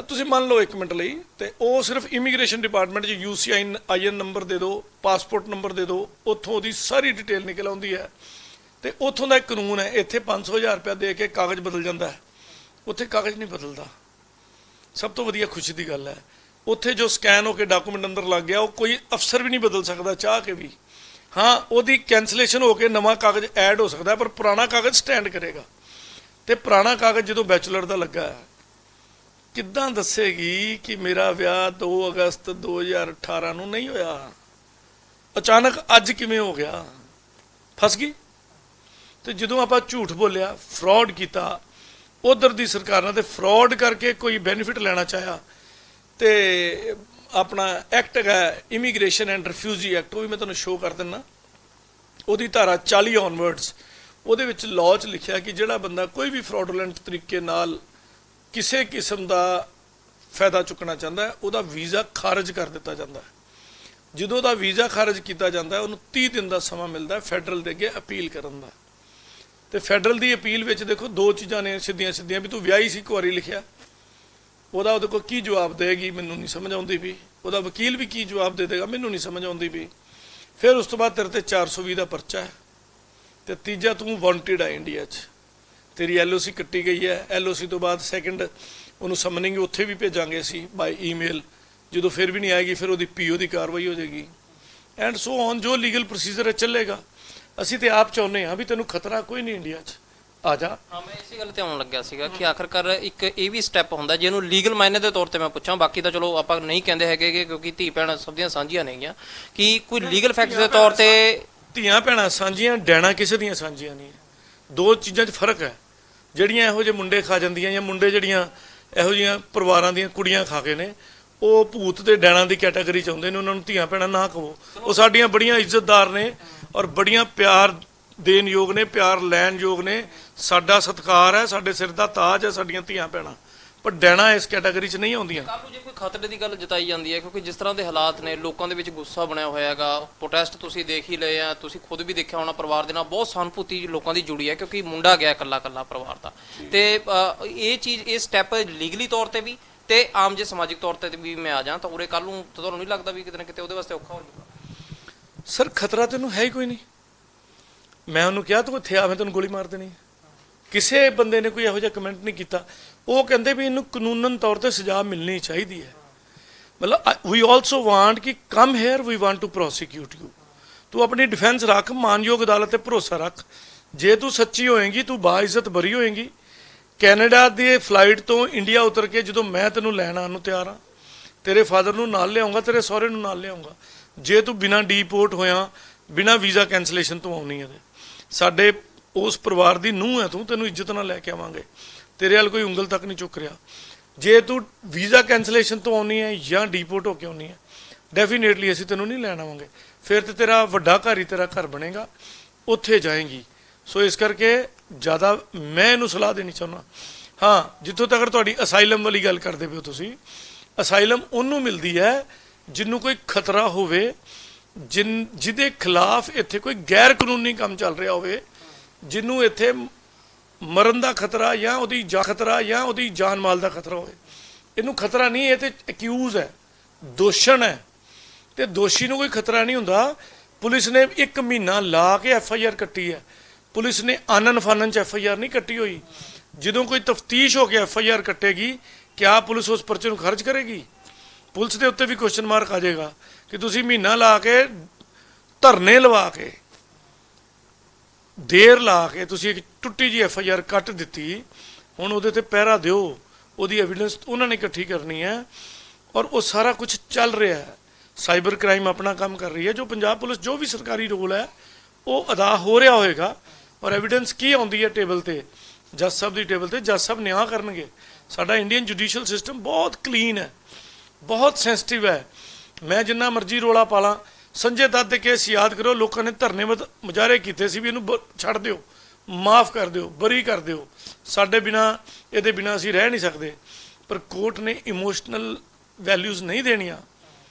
A: ਤੁਸੀਂ ਮੰਨ ਲਓ 1 ਮਿੰਟ ਲਈ, ਤੇ ਉਹ ਸਿਰਫ ਇਮੀਗ੍ਰੇਸ਼ਨ ਡਿਪਾਰਟਮੈਂਟ 'ਚ UCIN ਨੰਬਰ ਦੇ ਦਿਓ, ਪਾਸਪੋਰਟ ਨੰਬਰ ਦੇ ਦਿਓ, ਉੱਥੋਂ ਉਹਦੀ ਸਾਰੀ ਡਿਟੇਲ ਨਿਕਲ ਆਉਂਦੀ ਹੈ। ਤੇ ਉੱਥੋਂ ਦਾ ਇੱਕ ਕਾਨੂੰਨ ਹੈ, ਇੱਥੇ 500,000 ਰੁਪਇਆ ਦੇ ਕੇ ਕਾਗਜ਼ ਬਦਲ ਜਾਂਦਾ ਹੈ, ਉੱਥੇ ਕਾਗਜ਼ ਨਹੀਂ ਬਦਲਦਾ। ਸਭ ਤੋਂ ਵਧੀਆ ਖੁਸ਼ੀ ਦੀ ਗੱਲ ਹੈ, ਉੱਥੇ ਜੋ ਸਕੈਨ ਹੋ ਕੇ ਡਾਕੂਮੈਂਟ ਅੰਦਰ ਲੱਗ ਗਿਆ ਉਹ ਕੋਈ ਅਫਸਰ ਵੀ ਨਹੀਂ ਬਦਲ ਸਕਦਾ ਚਾਹ ਕੇ ਵੀ। ਹਾਂ, ਉਹਦੀ ਕੈਂਸਲੇਸ਼ਨ ਹੋ ਕੇ ਨਵਾਂ ਕਾਗਜ਼ ਐਡ ਹੋ ਸਕਦਾ, ਪਰ ਪੁਰਾਣਾ ਕਾਗਜ਼ ਸਟੈਂਡ ਕਰੇਗਾ। ਤੇ ਪੁਰਾਣਾ ਕਾਗਜ਼ ਜਦੋਂ ਬੈਚਲਰ ਦਾ ਲੱਗਾ ਹੈ, ਕਿੱਦਾਂ ਦੱਸੇਗੀ ਕਿ ਮੇਰਾ ਵਿਆਹ 2 ਅਗਸਤ 2018 ਨੂੰ ਨਹੀਂ ਹੋਇਆ, ਅਚਾਨਕ ਅੱਜ ਕਿਵੇਂ ਹੋ ਗਿਆ? ਫਸ ਗਈ। ਤੇ ਜਦੋਂ ਆਪਾਂ ਝੂਠ ਬੋਲਿਆ, ਫਰਾਡ ਕੀਤਾ, ਉਧਰ ਦੀ ਸਰਕਾਰਾਂ ਤੇ ਫਰਾਡ ਕਰਕੇ ਕੋਈ ਬੈਨੀਫਿਟ ਲੈਣਾ ਚਾਹਿਆ, ਤੇ ਆਪਣਾ ਐਕਟ ਹੈਗਾ ਇਮੀਗ੍ਰੇਸ਼ਨ ਐਂਡ ਰਿਫਿਊਜੀ ਐਕਟ, ਉਹ ਵੀ ਮੈਂ ਤੁਹਾਨੂੰ ਸ਼ੋਅ ਕਰ ਦਿੰਦਾ, ਉਹਦੀ ਧਾਰਾ 40 ਔਨਵਰਡਸ, ਉਹਦੇ ਵਿੱਚ ਲਾਅ 'ਚ ਲਿਖਿਆ ਕਿ ਜਿਹੜਾ ਬੰਦਾ ਕੋਈ ਵੀ ਫਰਾਡੂਲੈਂਟ ਤਰੀਕੇ ਨਾਲ ਕਿਸੇ ਕਿਸਮ ਦਾ ਫਾਇਦਾ ਚੁੱਕਣਾ ਚਾਹੁੰਦਾ ਹੈ, ਉਹਦਾ ਵੀਜ਼ਾ ਖਾਰਜ ਕਰ ਦਿੱਤਾ ਜਾਂਦਾ ਹੈ। ਜਦੋਂ ਉਹਦਾ ਵੀਜ਼ਾ ਖਾਰਜ ਕੀਤਾ ਜਾਂਦਾ ਹੈ, ਉਹਨੂੰ 30 ਦਿਨ ਦਾ ਸਮਾਂ ਮਿਲਦਾ ਹੈ ਫੈਡਰਲ ਦੇ ਅੱਗੇ ਅਪੀਲ ਕਰਨ ਦਾ। ਤੇ ਫੈਡਰਲ ਦੀ ਅਪੀਲ ਵਿੱਚ ਦੇਖੋ ਦੋ ਚੀਜ਼ਾਂ ਨੇ ਸਿੱਧੀਆਂ ਸਿੱਧੀਆਂ, ਵੀ ਤੂੰ ਵਿਆਹੀ ਸੀ ਕੁਆਰੀ ਲਿਖਿਆ, ਉਹਦੇ ਕੋਲ ਕੀ ਜਵਾਬ ਦੇਗੀ ਮੈਨੂੰ ਨਹੀਂ ਸਮਝ ਆਉਂਦੀ ਵੀ, ਉਹਦਾ ਵਕੀਲ ਵੀ ਕੀ ਜਵਾਬ ਦੇ ਦੇਗਾ ਮੈਨੂੰ ਨਹੀਂ ਸਮਝ ਆਉਂਦੀ ਵੀ। ਫਿਰ ਉਸ ਤੋਂ ਬਾਅਦ ਤੇਰੇ ਤੇ 420 ਦਾ ਪਰਚਾ ਹੈ, ਤੇ ਤੀਜਾ ਤੂੰ ਵਾਂਟਿਡ ਹੈ ਇੰਡੀਆ 'ਚ, ਤੇਰੀ LOC ਕੱਟੀ ਗਈ ਹੈ। LOC ਤੋਂ ਬਾਅਦ ਸੈਕਿੰਡ ਉਹਨੂੰ ਸਮਨਿੰਗ ਉੱਥੇ ਵੀ ਭੇਜਾਂਗੇ ਅਸੀਂ ਬਾਈ ਈਮੇਲ, ਜਦੋਂ ਫਿਰ ਵੀ ਨਹੀਂ ਆਏਗੀ ਫਿਰ ਉਹਦੀ PO ਦੀ ਕਾਰਵਾਈ ਹੋ ਜਾਏਗੀ, ਐਂਡ ਸੋ ਔਨ, ਜੋ ਲੀਗਲ ਪ੍ਰੋਸੀਜਰ ਹੈ ਚੱਲੇਗਾ। ਅਸੀਂ ਤੇ ਆਪ ਚਾਹੁੰਦੇ ਹਾਂ ਵੀ ਤੈਨੂੰ ਖਤਰਾ ਕੋਈ ਨਹੀਂ ਇੰਡੀਆ 'ਚ, ਆ ਜਾ।
B: ਹਾਂ, ਮੈਂ ਇਸੇ ਗੱਲ ਤੇ ਆਉਣ ਲੱਗਿਆ ਸੀਗਾ ਕਿ ਆਖਰਕਾਰ ਇੱਕ ਇਹ ਵੀ ਸਟੈਪ ਹੁੰਦਾ ਜਿਹਨੂੰ ਲੀਗਲ ਮਾਇਨੇ ਦੇ ਤੌਰ ਤੇ ਮੈਂ ਪੁੱਛਾਂ, ਬਾਕੀ ਤਾਂ ਚਲੋ ਆਪਾਂ ਨਹੀਂ ਕਹਿੰਦੇ ਹੈਗੇ ਕਿ ਕਿਉਂਕਿ ਧੀ ਭੈਣ ਸਭ ਦੀਆਂ ਸਾਂਝੀਆਂ ਨੇਗੀਆਂ, ਕਿ ਕੋਈ ਲੀਗਲ ਫੈਕਟਸ ਦੇ ਤੌਰ ਤੇ
A: ਧੀਆਂ ਭੈਣਾਂ ਸਾਂਝੀਆਂ, ਡੈਣਾ ਕਿਸੇ ਦੀਆਂ ਸਾਂਝੀਆਂ ਨਹੀਂ। ਦੋ ਚੀਜ਼ਾਂ 'ਚ ਫਰਕ ਹੈ। ਜਿਹੜੀਆਂ ਇਹੋ ਜਿਹੇ ਮੁੰਡੇ ਖਾ ਜਾਂਦੀਆਂ ਜਾਂ ਮੁੰਡੇ ਜਿਹੜੀਆਂ ਇਹੋ ਜਿਹੀਆਂ ਪਰਿਵਾਰਾਂ ਦੀਆਂ ਕੁੜੀਆਂ ਖਾ ਕੇ ਨੇ, ਉਹ ਭੂਤ ਤੇ ਡੈਣਾ ਦੀ ਕੈਟਾਗਰੀ 'ਚ ਆਉਂਦੇ ਨੇ, ਉਹਨਾਂ ਨੂੰ ਧੀਆਂ ਭੈਣਾਂ ਨਾ ਕਹੋ। ਉਹ ਸਾਡੀਆਂ ਬੜੀਆਂ ਇੱਜ਼ਤਦਾਰ ਨੇ ਔਰ ਬੜੀਆਂ ਪਿਆਰ ਦੇਣ ਯੋਗ ਨੇ, ਪਿਆਰ ਲੈਣ ਯੋਗ ਨੇ। ਸਾਡਾ ਸਤਿਕਾਰ ਹੈ, ਸਾਡੇ ਸਿਰ ਦਾ ਤਾਜ ਹੈ ਸਾਡੀਆਂ ਧੀਆਂ ਭੈਣਾਂ, ਪਰ ਡੈਣਾ ਇਸ ਕੈਟਾਗਰੀ 'ਚ ਨਹੀਂ ਆਉਂਦੀਆਂ।
B: ਕੱਲ੍ਹ ਨੂੰ ਜੇ ਕੋਈ ਖਤਰੇ ਦੀ ਗੱਲ ਜਤਾਈ ਜਾਂਦੀ ਹੈ, ਕਿਉਂਕਿ ਜਿਸ ਤਰ੍ਹਾਂ ਦੇ ਹਾਲਾਤ ਨੇ, ਲੋਕਾਂ ਦੇ ਵਿੱਚ ਗੁੱਸਾ ਬਣਿਆ ਹੋਇਆ ਹੈਗਾ, ਪ੍ਰੋਟੈਸਟ ਤੁਸੀਂ ਦੇਖ ਹੀ ਲਏ ਆ, ਤੁਸੀਂ ਖੁਦ ਵੀ ਦੇਖਿਆ ਹੋਣਾ, ਪਰਿਵਾਰ ਦੇ ਨਾਲ ਬਹੁਤ ਸਹਾਨੁਭੂਤੀ ਲੋਕਾਂ ਦੀ ਜੁੜੀ ਹੈ, ਕਿਉਂਕਿ ਮੁੰਡਾ ਗਿਆ ਇਕੱਲਾ ਪਰਿਵਾਰ ਦਾ, ਤੇ ਇਹ ਚੀਜ਼, ਇਹ ਸਟੈਪ ਲੀਗਲੀ ਤੌਰ ਤੇ ਵੀ ਤੇ ਆਮ ਜੇ ਸਮਾਜਿਕ ਤੌਰ ਤੇ ਵੀ ਮੈਂ ਆ ਜਾਂ ਤਾਂ ਉਰੇ ਕੱਲ੍ਹ ਨੂੰ ਤੁਹਾਨੂੰ ਨਹੀਂ ਲੱਗਦਾ ਵੀ ਕਿਤੇ ਨਾ ਕਿਤੇ ਉਹਦੇ ਵਾਸਤੇ ਔਖਾ ਹੋ ਜਾਊਗਾ?
A: ਸਰ ਖਤਰਾ ਤੈਨੂੰ ਹੈ ਹੀ ਕੋਈ ਨਹੀਂ। ਮੈਂ ਉਹਨੂੰ ਕਿਹਾ ਤੂੰ ਇੱਥੇ ਆ, ਮੈਂ ਤੈਨੂੰ ਗੋਲੀ ਮਾਰ ਦੇਣੀ। ਕਿਸੇ ਬੰਦੇ ਨੇ ਕੋਈ ਇਹੋ ਜਿਹਾ ਕਮੈਂਟ ਨਹੀਂ ਕੀਤਾ। ਉਹ ਕਹਿੰਦੇ ਵੀ ਇਹਨੂੰ ਕਾਨੂੰਨਨ ਤੌਰ ਤੇ ਸਜ਼ਾ ਮਿਲਣੀ ਚਾਹੀਦੀ ਹੈ। ਮਤਲਬ ਵੀ ਆਲਸੋ ਵਾਂਟ ਕਿ come here, we want to prosecute you. ਤੂੰ ਆਪਣੀ ਡਿਫੈਂਸ ਰੱਖ, ਮਾਨਯੋਗ ਅਦਾਲਤ ਤੇ ਭਰੋਸਾ ਰੱਖ। ਜੇ ਤੂੰ ਸੱਚੀ ਹੋਏਗੀ, ਤੂੰ ਬਾਇਜ਼ਤ ਬਰੀ ਹੋਏਗੀ। ਕੈਨੇਡਾ ਦੀ ਫਲਾਈਟ ਤੋਂ ਇੰਡੀਆ ਉਤਰ ਕੇ ਜਦੋਂ ਮੈਂ ਤੈਨੂੰ ਲੈਣ ਆਉਣ ਨੂੰ ਤਿਆਰ ਹਾਂ, ਤੇਰੇ ਫਾਦਰ ਨੂੰ ਨਾਲ ਲਿਆਉਂਗਾ, ਤੇਰੇ ਸਹੁਰੇ ਨੂੰ ਨਾਲ ਲਿਆਉਂਗਾ। ਜੇ ਤੂੰ ਬਿਨਾਂ ਡੀਪੋਰਟ ਹੋਇਆ, ਬਿਨਾਂ ਵੀਜ਼ਾ ਕੈਂਸਲੇਸ਼ਨ ਤੋਂ ਆਉਣੀ ਹੈ, ਸਾਡੇ ਉਸ ਪਰਿਵਾਰ ਦੀ ਨੂੰਹ ਹੈ ਤੂੰ, ਤੈਨੂੰ ਇੱਜ਼ਤ ਨਾਲ ਲੈ ਕੇ ਆਵਾਂਗੇ। ਤੇਰੇ ਵੱਲ ਕੋਈ ਉਂਗਲ ਤੱਕ ਨਹੀਂ ਚੁੱਕ ਰਿਹਾ। ਜੇ ਤੂੰ ਵੀਜ਼ਾ ਕੈਂਸਲੇਸ਼ਨ ਤੋਂ ਆਉਣੀ ਹੈ ਜਾਂ ਡੀਪੋਰਟ ਹੋ ਕੇ ਆਉਣੀ ਹੈ, ਡੈਫੀਨੇਟਲੀ ਅਸੀਂ ਤੈਨੂੰ ਨਹੀਂ ਲੈਣ ਆਵਾਂਗੇ। ਫਿਰ ਤੇ ਤੇਰਾ ਵੱਡਾ ਘਰ ਹੀ ਤੇਰਾ ਘਰ ਬਣੇਗਾ, ਉੱਥੇ ਜਾਏਂਗੀ। ਸੋ ਇਸ ਕਰਕੇ ਜ਼ਿਆਦਾ ਮੈਂ ਇਹਨੂੰ ਸਲਾਹ ਦੇਣੀ ਚਾਹੁੰਦਾ। ਹਾਂ, ਜਿੱਥੋਂ ਤੱਕ ਤੁਹਾਡੀ ਅਸਾਈਲਮ ਵਾਲੀ ਗੱਲ ਕਰਦੇ ਪਏ ਹੋ ਤੁਸੀਂ, ਅਸਾਈਲਮ ਉਹਨੂੰ ਮਿਲਦੀ ਹੈ ਜਿਹਨੂੰ ਕੋਈ ਖਤਰਾ ਹੋਵੇ, ਜਿਹਦੇ ਖਿਲਾਫ ਇੱਥੇ ਕੋਈ ਗੈਰ ਕਾਨੂੰਨੀ ਕੰਮ ਚੱਲ ਰਿਹਾ ਹੋਵੇ, ਜਿਹਨੂੰ ਇੱਥੇ ਮਰਨ ਦਾ ਖਤਰਾ ਜਾਂ ਉਹਦੀ ਖਤਰਾ ਜਾਂ ਉਹਦੀ ਜਾਨ ਮਾਲ ਦਾ ਖਤਰਾ ਹੋਵੇ। ਇਹਨੂੰ ਖਤਰਾ ਨਹੀਂ, ਇਹ ਤੇ ਅਕਿਊਜ਼ ਹੈ, ਦੋਸ਼ਣ ਹੈ, ਤੇ ਦੋਸ਼ੀ ਨੂੰ ਕੋਈ ਖਤਰਾ ਨਹੀਂ ਹੁੰਦਾ। ਪੁਲਿਸ ਨੇ 1 ਮਹੀਨਾ ਲਾ ਕੇ FIR ਕੱਟੀ ਹੈ। ਪੁਲਿਸ ਨੇ ਆਨਨ ਫਾਨਨ 'ਚ FIR ਨਹੀਂ ਕੱਟੀ ਹੋਈ। ਜਦੋਂ ਕੋਈ ਤਫਤੀਸ਼ ਹੋ ਕੇ FIR ਕੱਟੇਗੀ, ਕਿਆ ਪੁਲਿਸ ਉਸ ਪਰਚੇ ਨੂੰ ਖਾਰਜ ਕਰੇਗੀ? ਪੁਲਿਸ ਦੇ ਉੱਤੇ ਵੀ ਕੁਐਸਚਨ ਮਾਰਕ ਆ ਜਾਏਗਾ ਕਿ ਤੁਸੀਂ ਮਹੀਨਾ ਲਾ ਕੇ, ਧਰਨੇ ਲਵਾ ਕੇ, ਦੇਰ ਲਾ ਕੇ ਤੁਸੀਂ ਇੱਕ ਟੁੱਟੀ ਜੀ FIR ਕੱਟ ਦਿੱਤੀ। ਹੁਣ ਉਹਦੇ ਤੇ ਪਹਿਰਾ ਦਿਓ, ਉਹਦੀ ਐਵੀਡੈਂਸ ਉਹਨਾਂ ਨੇ ਇਕੱਠੀ ਕਰਨੀ ਹੈ, ਔਰ ਉਹ ਸਾਰਾ ਕੁਝ ਚੱਲ ਰਿਹਾ ਹੈ। ਸਾਈਬਰ ਕ੍ਰਾਈਮ ਆਪਣਾ ਕੰਮ ਕਰ ਰਹੀ ਹੈ। ਜੋ ਪੰਜਾਬ ਪੁਲਿਸ ਜੋ ਵੀ ਸਰਕਾਰੀ ਰੋਲ ਹੈ ਉਹ ਅਦਾ ਹੋ ਰਿਹਾ ਹੋਏਗਾ। ਔਰ ਐਵੀਡੈਂਸ ਕੀ ਆਉਂਦੀ ਹੈ ਟੇਬਲ ਤੇ, ਜੱਜ ਸਾਹਿਬ ਦੀ ਟੇਬਲ ਤੇ, ਜੱਜ ਸਾਹਿਬ ਨਿਆਂ ਕਰਨਗੇ। ਸਾਡਾ ਇੰਡੀਅਨ ਜੁਡੀਸ਼ੀਅਲ ਸਿਸਟਮ ਬਹੁਤ ਕਲੀਨ ਹੈ, ਬਹੁਤ ਸੈਂਸਿਟਿਵ ਹੈ। ਮੈਂ ਜਿੰਨਾ ਮਰਜ਼ੀ ਰੋਲਾ ਪਾ ਲਾਂ, ਸੰਜੇ ਦੱਤ ਦੇ ਕੇਸ ਯਾਦ ਕਰੋ, ਲੋਕਾਂ ਨੇ ਧਰਨੇ ਮੁਜ਼ਾਹਰੇ ਕੀਤੇ ਸੀ ਵੀ ਇਹਨੂੰ ਛੱਡ ਦਿਓ, ਮਾਫ ਕਰ ਦਿਓ, ਬਰੀ ਕਰ ਦਿਓ, ਸਾਡੇ ਬਿਨਾ, ਇਹਦੇ ਬਿਨਾ ਅਸੀਂ ਰਹਿ ਨਹੀਂ ਸਕਦੇ। ਪਰ ਕੋਰਟ ਨੇ ਇਮੋਸ਼ਨਲ ਵੈਲਿਊਜ਼ ਨਹੀਂ ਦੇਣੀਆਂ।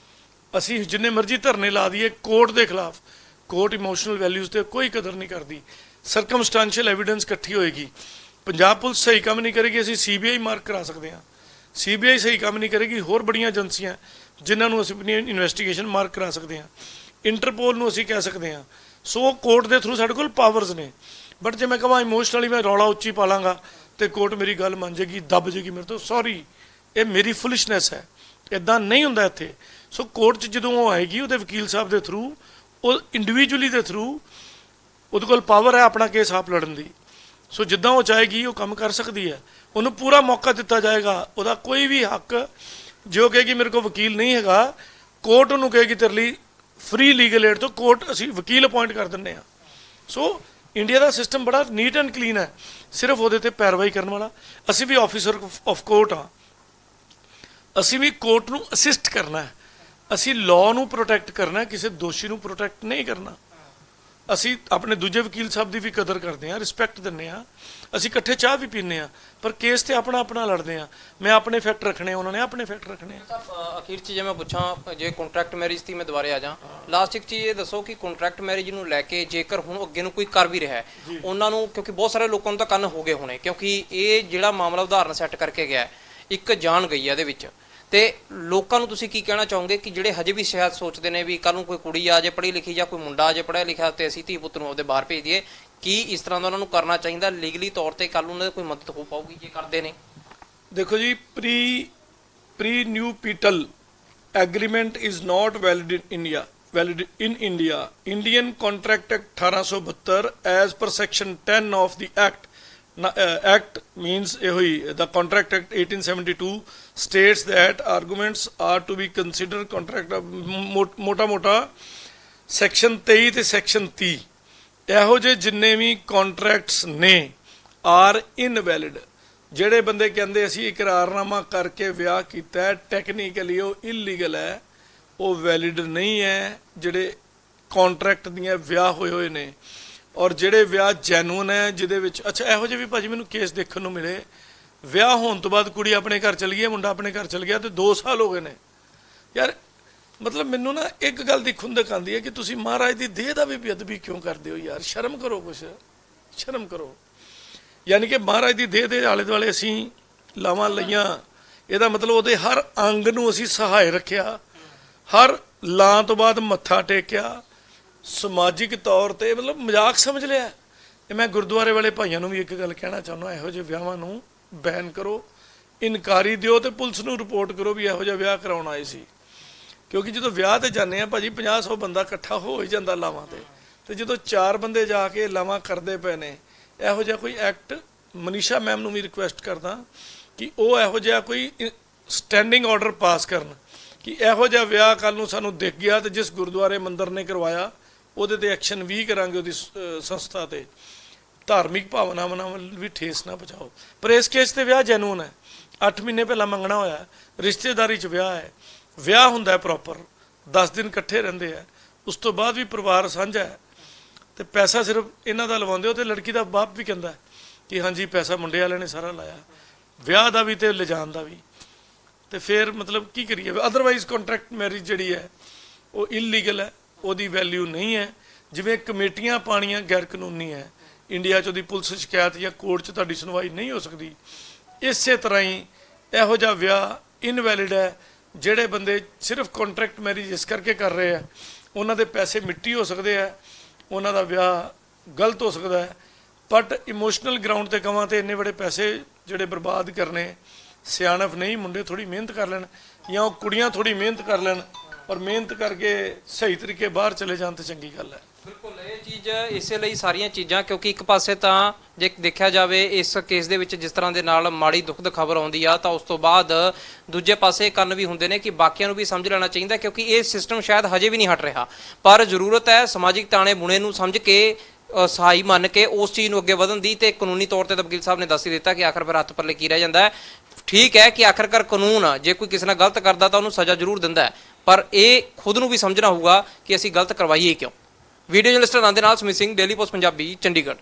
A: ਅਸੀਂ ਜਿੰਨੇ ਮਰਜ਼ੀ ਧਰਨੇ ਲਾ ਦਈਏ ਕੋਰਟ ਦੇ ਖਿਲਾਫ, ਕੋਰਟ ਇਮੋਸ਼ਨਲ ਵੈਲਿਊਜ਼ ਤੇ ਕੋਈ ਕਦਰ ਨਹੀਂ ਕਰਦੀ। ਸਰਕਮਸਟੈਂਸ਼ੀਅਲ ਐਵੀਡੈਂਸ ਇਕੱਠੀ ਹੋਏਗੀ। ਪੰਜਾਬ ਪੁਲਿਸ ਸਹੀ ਕੰਮ ਨਹੀਂ ਕਰੇਗੀ, ਅਸੀਂ CBI ਮਾਰਕ ਕਰਾ ਸਕਦੇ ਹਾਂ। CBI ਸਹੀ ਕੰਮ ਨਹੀਂ ਕਰੇਗੀ, ਹੋਰ ਬੜੀਆਂ ਏਜੰਸੀਆਂ ਜਿਨ੍ਹਾਂ ਨੂੰ ਅਸੀਂ ਆਪਣੀ ਇਨਵੈਸਟੀਗੇਸ਼ਨ ਮਾਰਕ ਕਰਾ ਸਕਦੇ ਹਾਂ। ਇੰਟਰਪੋਲ ਨੂੰ ਅਸੀਂ ਕਹਿ ਸਕਦੇ ਹਾਂ। ਸੋ ਕੋਰਟ ਦੇ ਥਰੂ ਸਾਡੇ ਕੋਲ ਪਾਵਰਸ ਨੇ। ਬਟ ਜੇ ਮੈਂ ਕਹਾਂ ਇਮੋਸ਼ਨਲੀ ਮੈਂ ਰੌਲਾ ਉੱਚੀ ਪਾ ਲਾਂਗਾ ਤੇ ਕੋਰਟ ਮੇਰੀ ਗੱਲ ਮੰਨ ਜਾਏਗੀ, ਦੱਬ ਜਾਏਗੀ ਮੇਰੇ ਤੋਂ, ਸੌਰੀ, ਇਹ ਮੇਰੀ ਫੁਲਿਸ਼ਨੈਸ ਹੈ। ਇੱਦਾਂ ਨਹੀਂ ਹੁੰਦਾ ਇੱਥੇ। ਸੋ ਕੋਰਟ 'ਚ ਜਦੋਂ ਉਹ ਆਏਗੀ, ਉਹਦੇ ਵਕੀਲ ਸਾਹਿਬ ਦੇ ਥਰੂ, ਉਹ ਇੰਡੀਵਿਜੂਅਲੀ ਦੇ ਥਰੂ, ਉਹਦੇ ਕੋਲ ਪਾਵਰ ਹੈ ਆਪਣਾ ਕੇਸ ਆਪ ਲੜਨ ਦੀ। ਸੋ ਜਿੱਦਾਂ ਉਹ ਚਾਹੇਗੀ ਉਹ ਕੰਮ ਕਰ ਸਕਦੀ ਹੈ। ਉਹਨੂੰ ਪੂਰਾ ਮੌਕਾ ਦਿੱਤਾ ਜਾਏਗਾ। ਉਹਦਾ ਕੋਈ ਵੀ ਹੱਕ, ਜੋ ਕਹੇਗੀ ਮੇਰੇ ਕੋਲ ਵਕੀਲ ਨਹੀਂ ਹੈਗਾ, ਕੋਰਟ ਉਹਨੂੰ ਕਹੇਗੀ ਤੇਰੇ ਲਈ ਫ੍ਰੀ ਲੀਗਲ ਏਡ ਤੋਂ ਕੋਰਟ ਅਸੀਂ ਵਕੀਲ ਅਪਾਇੰਟ ਕਰ ਦਿੰਦੇ ਹਾਂ। ਸੋ ਇੰਡੀਆ ਦਾ ਸਿਸਟਮ ਬੜਾ ਨੀਟ ਐਂਡ ਕਲੀਨ ਹੈ, ਸਿਰਫ ਉਹਦੇ ਤੇ ਪੈਰਵਾਈ ਕਰਨ ਵਾਲਾ। ਅਸੀਂ ਵੀ ਆਫੀਸਰ ਆਫ ਕੋਰਟ ਹਾਂ, ਅਸੀਂ ਵੀ ਕੋਰਟ ਨੂੰ ਅਸਿਸਟ ਕਰਨਾ ਹੈ, ਅਸੀਂ ਲਾਅ ਨੂੰ ਪ੍ਰੋਟੈਕਟ ਕਰਨਾ, ਕਿਸੇ ਦੋਸ਼ੀ ਨੂੰ ਪ੍ਰੋਟੈਕਟ ਨਹੀਂ ਕਰਨਾ। ਅਸੀਂ ਆਪਣੇ ਦੂਜੇ ਵਕੀਲ ਸਾਹਿਬ ਦੀ ਵੀ ਕਦਰ ਕਰਦੇ ਹਾਂ, ਰਿਸਪੈਕਟ ਦਿੰਦੇ ਹਾਂ, ਅਸੀਂ ਇਕੱਠੇ ਚਾਹ ਵੀ ਪੀਂਦੇ ਹਾਂ, ਪਰ ਕੇਸ ਤੇ ਆਪਣਾ ਆਪਣਾ ਲੜਦੇ ਹਾਂ। ਮੈਂ ਆਪਣੇ ਫੈਕਟ ਰੱਖਣੇ, ਉਹਨਾਂ ਨੇ ਆਪਣੇ ਫੈਕਟ ਰੱਖਣੇ ਆ।
B: ਅਖੀਰ 'ਚ ਜੇ ਮੈਂ ਪੁੱਛਾਂ, ਜੇ ਕੰਟਰੈਕਟ ਮੈਰਿਜ ਦੀ ਮੈਂ ਦੁਬਾਰੇ ਆ ਜਾ, ਲਾਸਟ ਇੱਕ ਚੀਜ਼ ਇਹ ਦੱਸੋ ਕਿ ਕੰਟਰੈਕਟ ਮੈਰਿਜ ਨੂੰ ਲੈ ਕੇ ਜੇਕਰ ਹੁਣ ਅੱਗੇ ਨੂੰ ਕੋਈ ਕਰ ਵੀ ਰਿਹਾ ਹੈ, ਉਹਨਾਂ ਨੂੰ, ਕਿਉਂਕਿ ਬਹੁਤ ਸਾਰੇ ਲੋਕਾਂ ਨੂੰ ਤਾਂ ਕੰਨ ਹੋ ਗਏ ਹੋਣੇ, ਕਿਉਂਕਿ ਇਹ ਜਿਹੜਾ ਮਾਮਲਾ ਉਦਾਹਰਨ ਸੈੱਟ ਕਰਕੇ ਗਿਆ, ਇੱਕ ਜਾਨ ਗਈ ਹੈ ਇਹਦੇ ਵਿੱਚ, ਤੇ ਲੋਕਾਂ ਨੂੰ ਤੁਸੀਂ ਕੀ ਕਹਿਣਾ ਚਾਹੋਗੇ ਕਿ ਜਿਹੜੇ ਹਜੇ ਵੀ ਸ਼ਾਇਦ ਸੋਚਦੇ ਨੇ ਵੀ ਕੱਲ੍ਹ ਨੂੰ ਕੋਈ ਕੁੜੀ ਆ ਜੇ ਪੜ੍ਹੀ ਲਿਖੀ ਜਾਂ ਕੋਈ ਮੁੰਡਾ ਆ ਜੇ ਪੜ੍ਹਿਆ ਲਿਖਿਆ ਤੇ ਅਸੀਂ ਧੀ ਪੁੱਤ ਨੂੰ ਉਹਦੇ ਬਾਹਰ ਭੇਜ ਦਈਏ, ਕੀ ਇਸ ਤਰ੍ਹਾਂ ਦਾ ਉਹਨਾਂ ਨੂੰ ਕਰਨਾ ਚਾਹੀਦਾ ਲੀਗਲੀ ਤੌਰ ਤੇ? ਕੱਲ੍ਹ ਉਹਨਾਂ ਦੀ ਕੋਈ ਮਦਦ ਹੋ ਪਾਊਗੀ ਜੇ ਕਰਦੇ ਨੇ?
A: ਦੇਖੋ ਜੀ, prenuptial agreement is not valid in India. Indian Contract Act 1872 as per section 10 of the Act Act means the Contract Act 1872 states that arguments are to be considered contract ਮੋਟਾ section 23 ਤੇ section 30 ਇਹੋ ਜਿਹੇ ਜਿੰਨੇ ਵੀ contracts ਨੇ R invalid. ਜਿਹੜੇ ਬੰਦੇ ਕਹਿੰਦੇ ਅਸੀਂ ਇਕਰਾਰਨਾਮਾ ਕਰਕੇ ਵਿਆਹ ਕੀਤਾ ਹੈ, ਟੈਕਨੀਕਲੀ ਉਹ ਇਲੀਗਲ ਹੈ, ਉਹ ਵੈਲਿਡ ਨਹੀਂ ਹੈ। ਜਿਹੜੇ ਕੰਟਰੈਕਟ ਦੀਆਂ ਵਿਆਹ ਹੋਏ ਨੇ ਔਰ ਜਿਹੜੇ ਵਿਆਹ ਜੈਨੂਨ ਹੈ, ਜਿਹਦੇ ਵਿੱਚ ਅੱਛਾ ਇਹੋ ਜਿਹੇ ਵੀ ਭਾਜੀ ਮੈਨੂੰ ਕੇਸ ਦੇਖਣ ਨੂੰ ਮਿਲੇ, ਵਿਆਹ ਹੋਣ ਤੋਂ ਬਾਅਦ ਕੁੜੀ ਆਪਣੇ ਘਰ ਚਲ ਗਈ ਹੈ, ਮੁੰਡਾ ਆਪਣੇ ਘਰ ਚਲ ਗਿਆ ਤੇ 2 ਸਾਲ ਹੋ ਗਏ ਨੇ। ਯਾਰ ਮਤਲਬ ਮੈਨੂੰ ਨਾ ਇੱਕ ਗੱਲ ਦੀ ਖੁੰਦਕ ਆਉਂਦੀ ਹੈ ਕਿ ਤੁਸੀਂ ਮਹਾਰਾਜ ਦੀ ਦੇਹ ਦਾ ਵੀ ਬੇਅਦਬੀ ਕਿਉਂ ਕਰਦੇ ਹੋ ਯਾਰ? ਸ਼ਰਮ ਕਰੋ, ਕੁਛ ਸ਼ਰਮ ਕਰੋ। ਯਾਨੀ ਕਿ ਮਹਾਰਾਜ ਦੀ ਦੇਹ ਦੇ ਆਲੇ ਦੁਆਲੇ ਅਸੀਂ ਲਾਵਾਂ ਲਈਆਂ, ਇਹਦਾ ਮਤਲਬ ਉਹਦੇ ਹਰ ਅੰਗ ਨੂੰ ਅਸੀਂ ਸਹਾਇ ਰੱਖਿਆ, ਹਰ ਲਾਂ ਤੋਂ ਬਾਅਦ ਮੱਥਾ ਟੇਕਿਆ, ਸਮਾਜਿਕ ਤੌਰ ਤੇ ਮਤਲਬ ਮਜ਼ਾਕ ਸਮਝ ਲਿਆ। ਇਹ ਮੈਂ ਗੁਰਦੁਆਰੇ ਵਾਲੇ ਭਾਈਆਂ ਨੂੰ ਵੀ ਇੱਕ ਗੱਲ ਕਹਿਣਾ ਚਾਹੁੰਦਾ, ਇਹੋ ਜਿਹੇ ਵਿਆਹਾਂ ਨੂੰ ਬੈਨ ਕਰੋ, ਇਨਕਾਰੀ ਦਿਓ ਤੇ ਪੁਲਿਸ ਨੂੰ ਰਿਪੋਰਟ ਕਰੋ ਵੀ ਇਹੋ ਜਿਹਾ ਵਿਆਹ ਕਰਾਉਣ ਆਏ ਸੀ। ਕਿਉਂਕਿ ਜਦੋਂ ਵਿਆਹ ਤੇ ਜਾਂਦੇ ਆ ਭਾਜੀ 50-100 ਬੰਦਾ ਇਕੱਠਾ ਹੋ ਹੀ ਜਾਂਦਾ ਲਾਵਾਂ ਤੇ ਜਦੋਂ 4 ਬੰਦੇ ਜਾ ਕੇ ਲਾਵਾਂ ਕਰਦੇ ਪਏ ਨੇ, ਇਹੋ ਜਿਹਾ ਕੋਈ ਐਕਟ ਮਨੀਸ਼ਾ ਮੈਮ ਨੂੰ ਵੀ ਰਿਕੁਐਸਟ ਕਰਦਾ ਕਿ ਉਹ ਇਹੋ ਜਿਹਾ ਕੋਈ ਸਟੈਂਡਿੰਗ ਆਰਡਰ ਪਾਸ ਕਰਨ ਕਿ ਇਹੋ ਜਿਹਾ ਵਿਆਹ ਕੱਲ ਨੂੰ ਸਾਨੂੰ ਦਿਖ ਗਿਆ ਤੇ ਜਿਸ ਗੁਰਦੁਆਰੇ ਮੰਦਿਰ ਨੇ ਕਰਵਾਇਆ ਉਹਦੇ ਤੇ ਐਕਸ਼ਨ ਵੀ ਕਰਾਂਗੇ, ਉਹਦੀ ਸੰਸਥਾ ਤੇ ਧਾਰਮਿਕ ਭਾਵਨਾਵਾਂ ਵੱਲ ਵੀ ਠੇਸ ਨਾ ਪਹੁੰਚਾਓ। ਪਰ ਇਸ ਕੇਸ ਤੇ ਵਿਆਹ ਜੈਨੂਨ ਹੈ, 8 ਮਹੀਨੇ ਪਹਿਲਾਂ ਮੰਗਣਾ ਹੋਇਆ, ਰਿਸ਼ਤੇਦਾਰੀ 'ਚ ਵਿਆਹ ਹੈ, ਵਿਆਹ ਹੁੰਦਾ ਪ੍ਰੋਪਰ, 10 ਦਿਨ ਇਕੱਠੇ ਰਹਿੰਦੇ ਆ, ਉਸ ਤੋਂ ਬਾਅਦ ਵੀ ਪਰਿਵਾਰ ਸਾਂਝਾ ਹੈ ਤੇ ਪੈਸਾ ਸਿਰਫ ਇਹਨਾਂ ਦਾ ਲਵਾਉਂਦੇ ਹੋ। ਤੇ ਲੜਕੀ ਦਾ ਬਾਪ ਵੀ ਕਹਿੰਦਾ ਕਿ ਹਾਂਜੀ ਪੈਸਾ ਮੁੰਡੇ ਵਾਲਿਆਂ ਨੇ ਸਾਰਾ ਲਾਇਆ, ਵਿਆਹ ਦਾ ਵੀ ਤੇ ਲਿਜਾਣ ਦਾ ਵੀ। ਤੇ ਫਿਰ ਮਤਲਬ ਕੀ ਕਰੀਏ? ਅਦਰਵਾਈਜ਼ ਕੰਟਰੈਕਟ ਮੈਰਿਜ ਜਿਹੜੀ ਹੈ ਉਹ ਇਲੀਗਲ ਹੈ, ਉਹਦੀ ਵੈਲਿਊ ਨਹੀਂ ਹੈ। ਜਿਵੇਂ ਕਮੇਟੀਆਂ ਪਾਣੀਆਂ ਗੈਰ ਕਾਨੂੰਨੀ ਹੈ, ਇੰਡੀਆ 'ਚ ਉਹਦੀ ਪੁਲਿਸ ਸ਼ਿਕਾਇਤ ਜਾਂ ਕੋਰਟ 'ਚ ਤੁਹਾਡੀ ਸੁਣਵਾਈ ਨਹੀਂ ਹੋ ਸਕਦੀ, ਇਸੇ ਤਰ੍ਹਾਂ ਹੀ ਇਹੋ ਜਿਹਾ ਵਿਆਹ ਇਨਵੈਲਿਡ ਹੈ। ਜਿਹੜੇ ਬੰਦੇ ਸਿਰਫ ਕੰਟਰੈਕਟ ਮੈਰਿਜ ਇਸ ਕਰਕੇ ਕਰ ਰਹੇ ਆ, ਉਹਨਾਂ ਦੇ ਪੈਸੇ ਮਿੱਟੀ ਹੋ ਸਕਦੇ ਆ, ਉਹਨਾਂ ਦਾ ਵਿਆਹ ਗਲਤ ਹੋ ਸਕਦਾ ਹੈ। ਬਟ ਇਮੋਸ਼ਨਲ ਗਰਾਊਂਡ ਤੇ ਕਵਾਂ ਤੇ ਇੰਨੇ ਬੜੇ ਪੈਸੇ ਜਿਹੜੇ ਬਰਬਾਦ ਕਰਨੇ ਸਿਆਣਪ ਨਹੀਂ। ਮੁੰਡੇ ਥੋੜੀ ਮਿਹਨਤ ਕਰ ਲੈਣ ਜਾਂ ਉਹ ਕੁੜੀਆਂ ਥੋੜੀ ਮਿਹਨਤ ਕਰ ਲੈਣ ਔਰ ਮਿਹਨਤ ਕਰਕੇ ਸਹੀ ਤਰੀਕੇ ਬਾਹਰ ਚਲੇ ਜਾਣ ਤੇ ਚੰਗੀ ਗੱਲ ਹੈ।
B: ਬਿਲਕੁਲ ਇਹ ਚੀਜ਼ ਇਸੇ ਲਈ ਸਾਰੀਆਂ ਚੀਜ਼ਾਂ, ਕਿਉਂਕਿ ਇੱਕ ਪਾਸੇ ਤਾਂ ਜੇ ਦੇਖਿਆ ਜਾਵੇ ਇਸ ਕੇਸ ਦੇ ਵਿੱਚ ਜਿਸ ਤਰ੍ਹਾਂ ਦੇ ਨਾਲ ਮਾੜੀ ਦੁਖਦ ਖਬਰ ਆਉਂਦੀ ਆ ਤਾਂ ਉਸ ਤੋਂ ਬਾਅਦ ਦੂਜੇ ਪਾਸੇ ਕੰਨ ਵੀ ਹੁੰਦੇ ਨੇ ਕਿ ਬਾਕੀਆਂ ਨੂੰ ਵੀ ਸਮਝ ਲੈਣਾ ਚਾਹੀਦਾ, ਕਿਉਂਕਿ ਇਹ ਸਿਸਟਮ ਸ਼ਾਇਦ ਹਜੇ ਵੀ ਨਹੀਂ ਹਟ ਰਿਹਾ। ਪਰ ਜ਼ਰੂਰਤ ਹੈ ਸਮਾਜਿਕ ਤਾਣੇ ਬੁਣੇ ਨੂੰ ਸਮਝ ਕੇ ਸਹਾਈ ਮੰਨ ਕੇ ਉਸ ਚੀਜ਼ ਨੂੰ ਅੱਗੇ ਵਧਣ ਦੀ। ਤੇ ਕਾਨੂੰਨੀ ਤੌਰ ਤੇ ਤਾਂ ਵਕੀਲ ਸਾਹਿਬ ਨੇ ਦੱਸ ਹੀ ਦਿੱਤਾ ਕਿ ਆਖਰ ਫਿਰ ਹੱਥ ਪੱਲੇ ਕੀ ਰਹਿ ਜਾਂਦਾ ਹੈ। ਠੀਕ ਹੈ ਕਿ ਆਖਰਕਾਰ ਕਾਨੂੰਨ ਜੇ ਕੋਈ ਕਿਸੇ ਨਾਲ ਗਲਤ ਕਰਦਾ ਤਾਂ ਉਹਨੂੰ ਸਜ਼ਾ ਜ਼ਰੂਰ ਦਿੰਦਾ ਹੈ, ਪਰ ਇਹ ਖੁਦ ਨੂੰ ਵੀ ਸਮਝਣਾ ਹੋਊਗਾ ਕਿ ਅਸੀਂ ਗਲਤ ਕਰਵਾਈਏ ਕਿਉਂ। ਵੀਡੀਓ ਜਰਨਲਿਸਟ ਆਨੰਦ ਦੇ ਨਾਲ ਸਮਿਤ ਸਿੰਘ, ਡੇਲੀ ਪੋਸਟ ਪੰਜਾਬੀ, ਚੰਡੀਗੜ੍ਹ।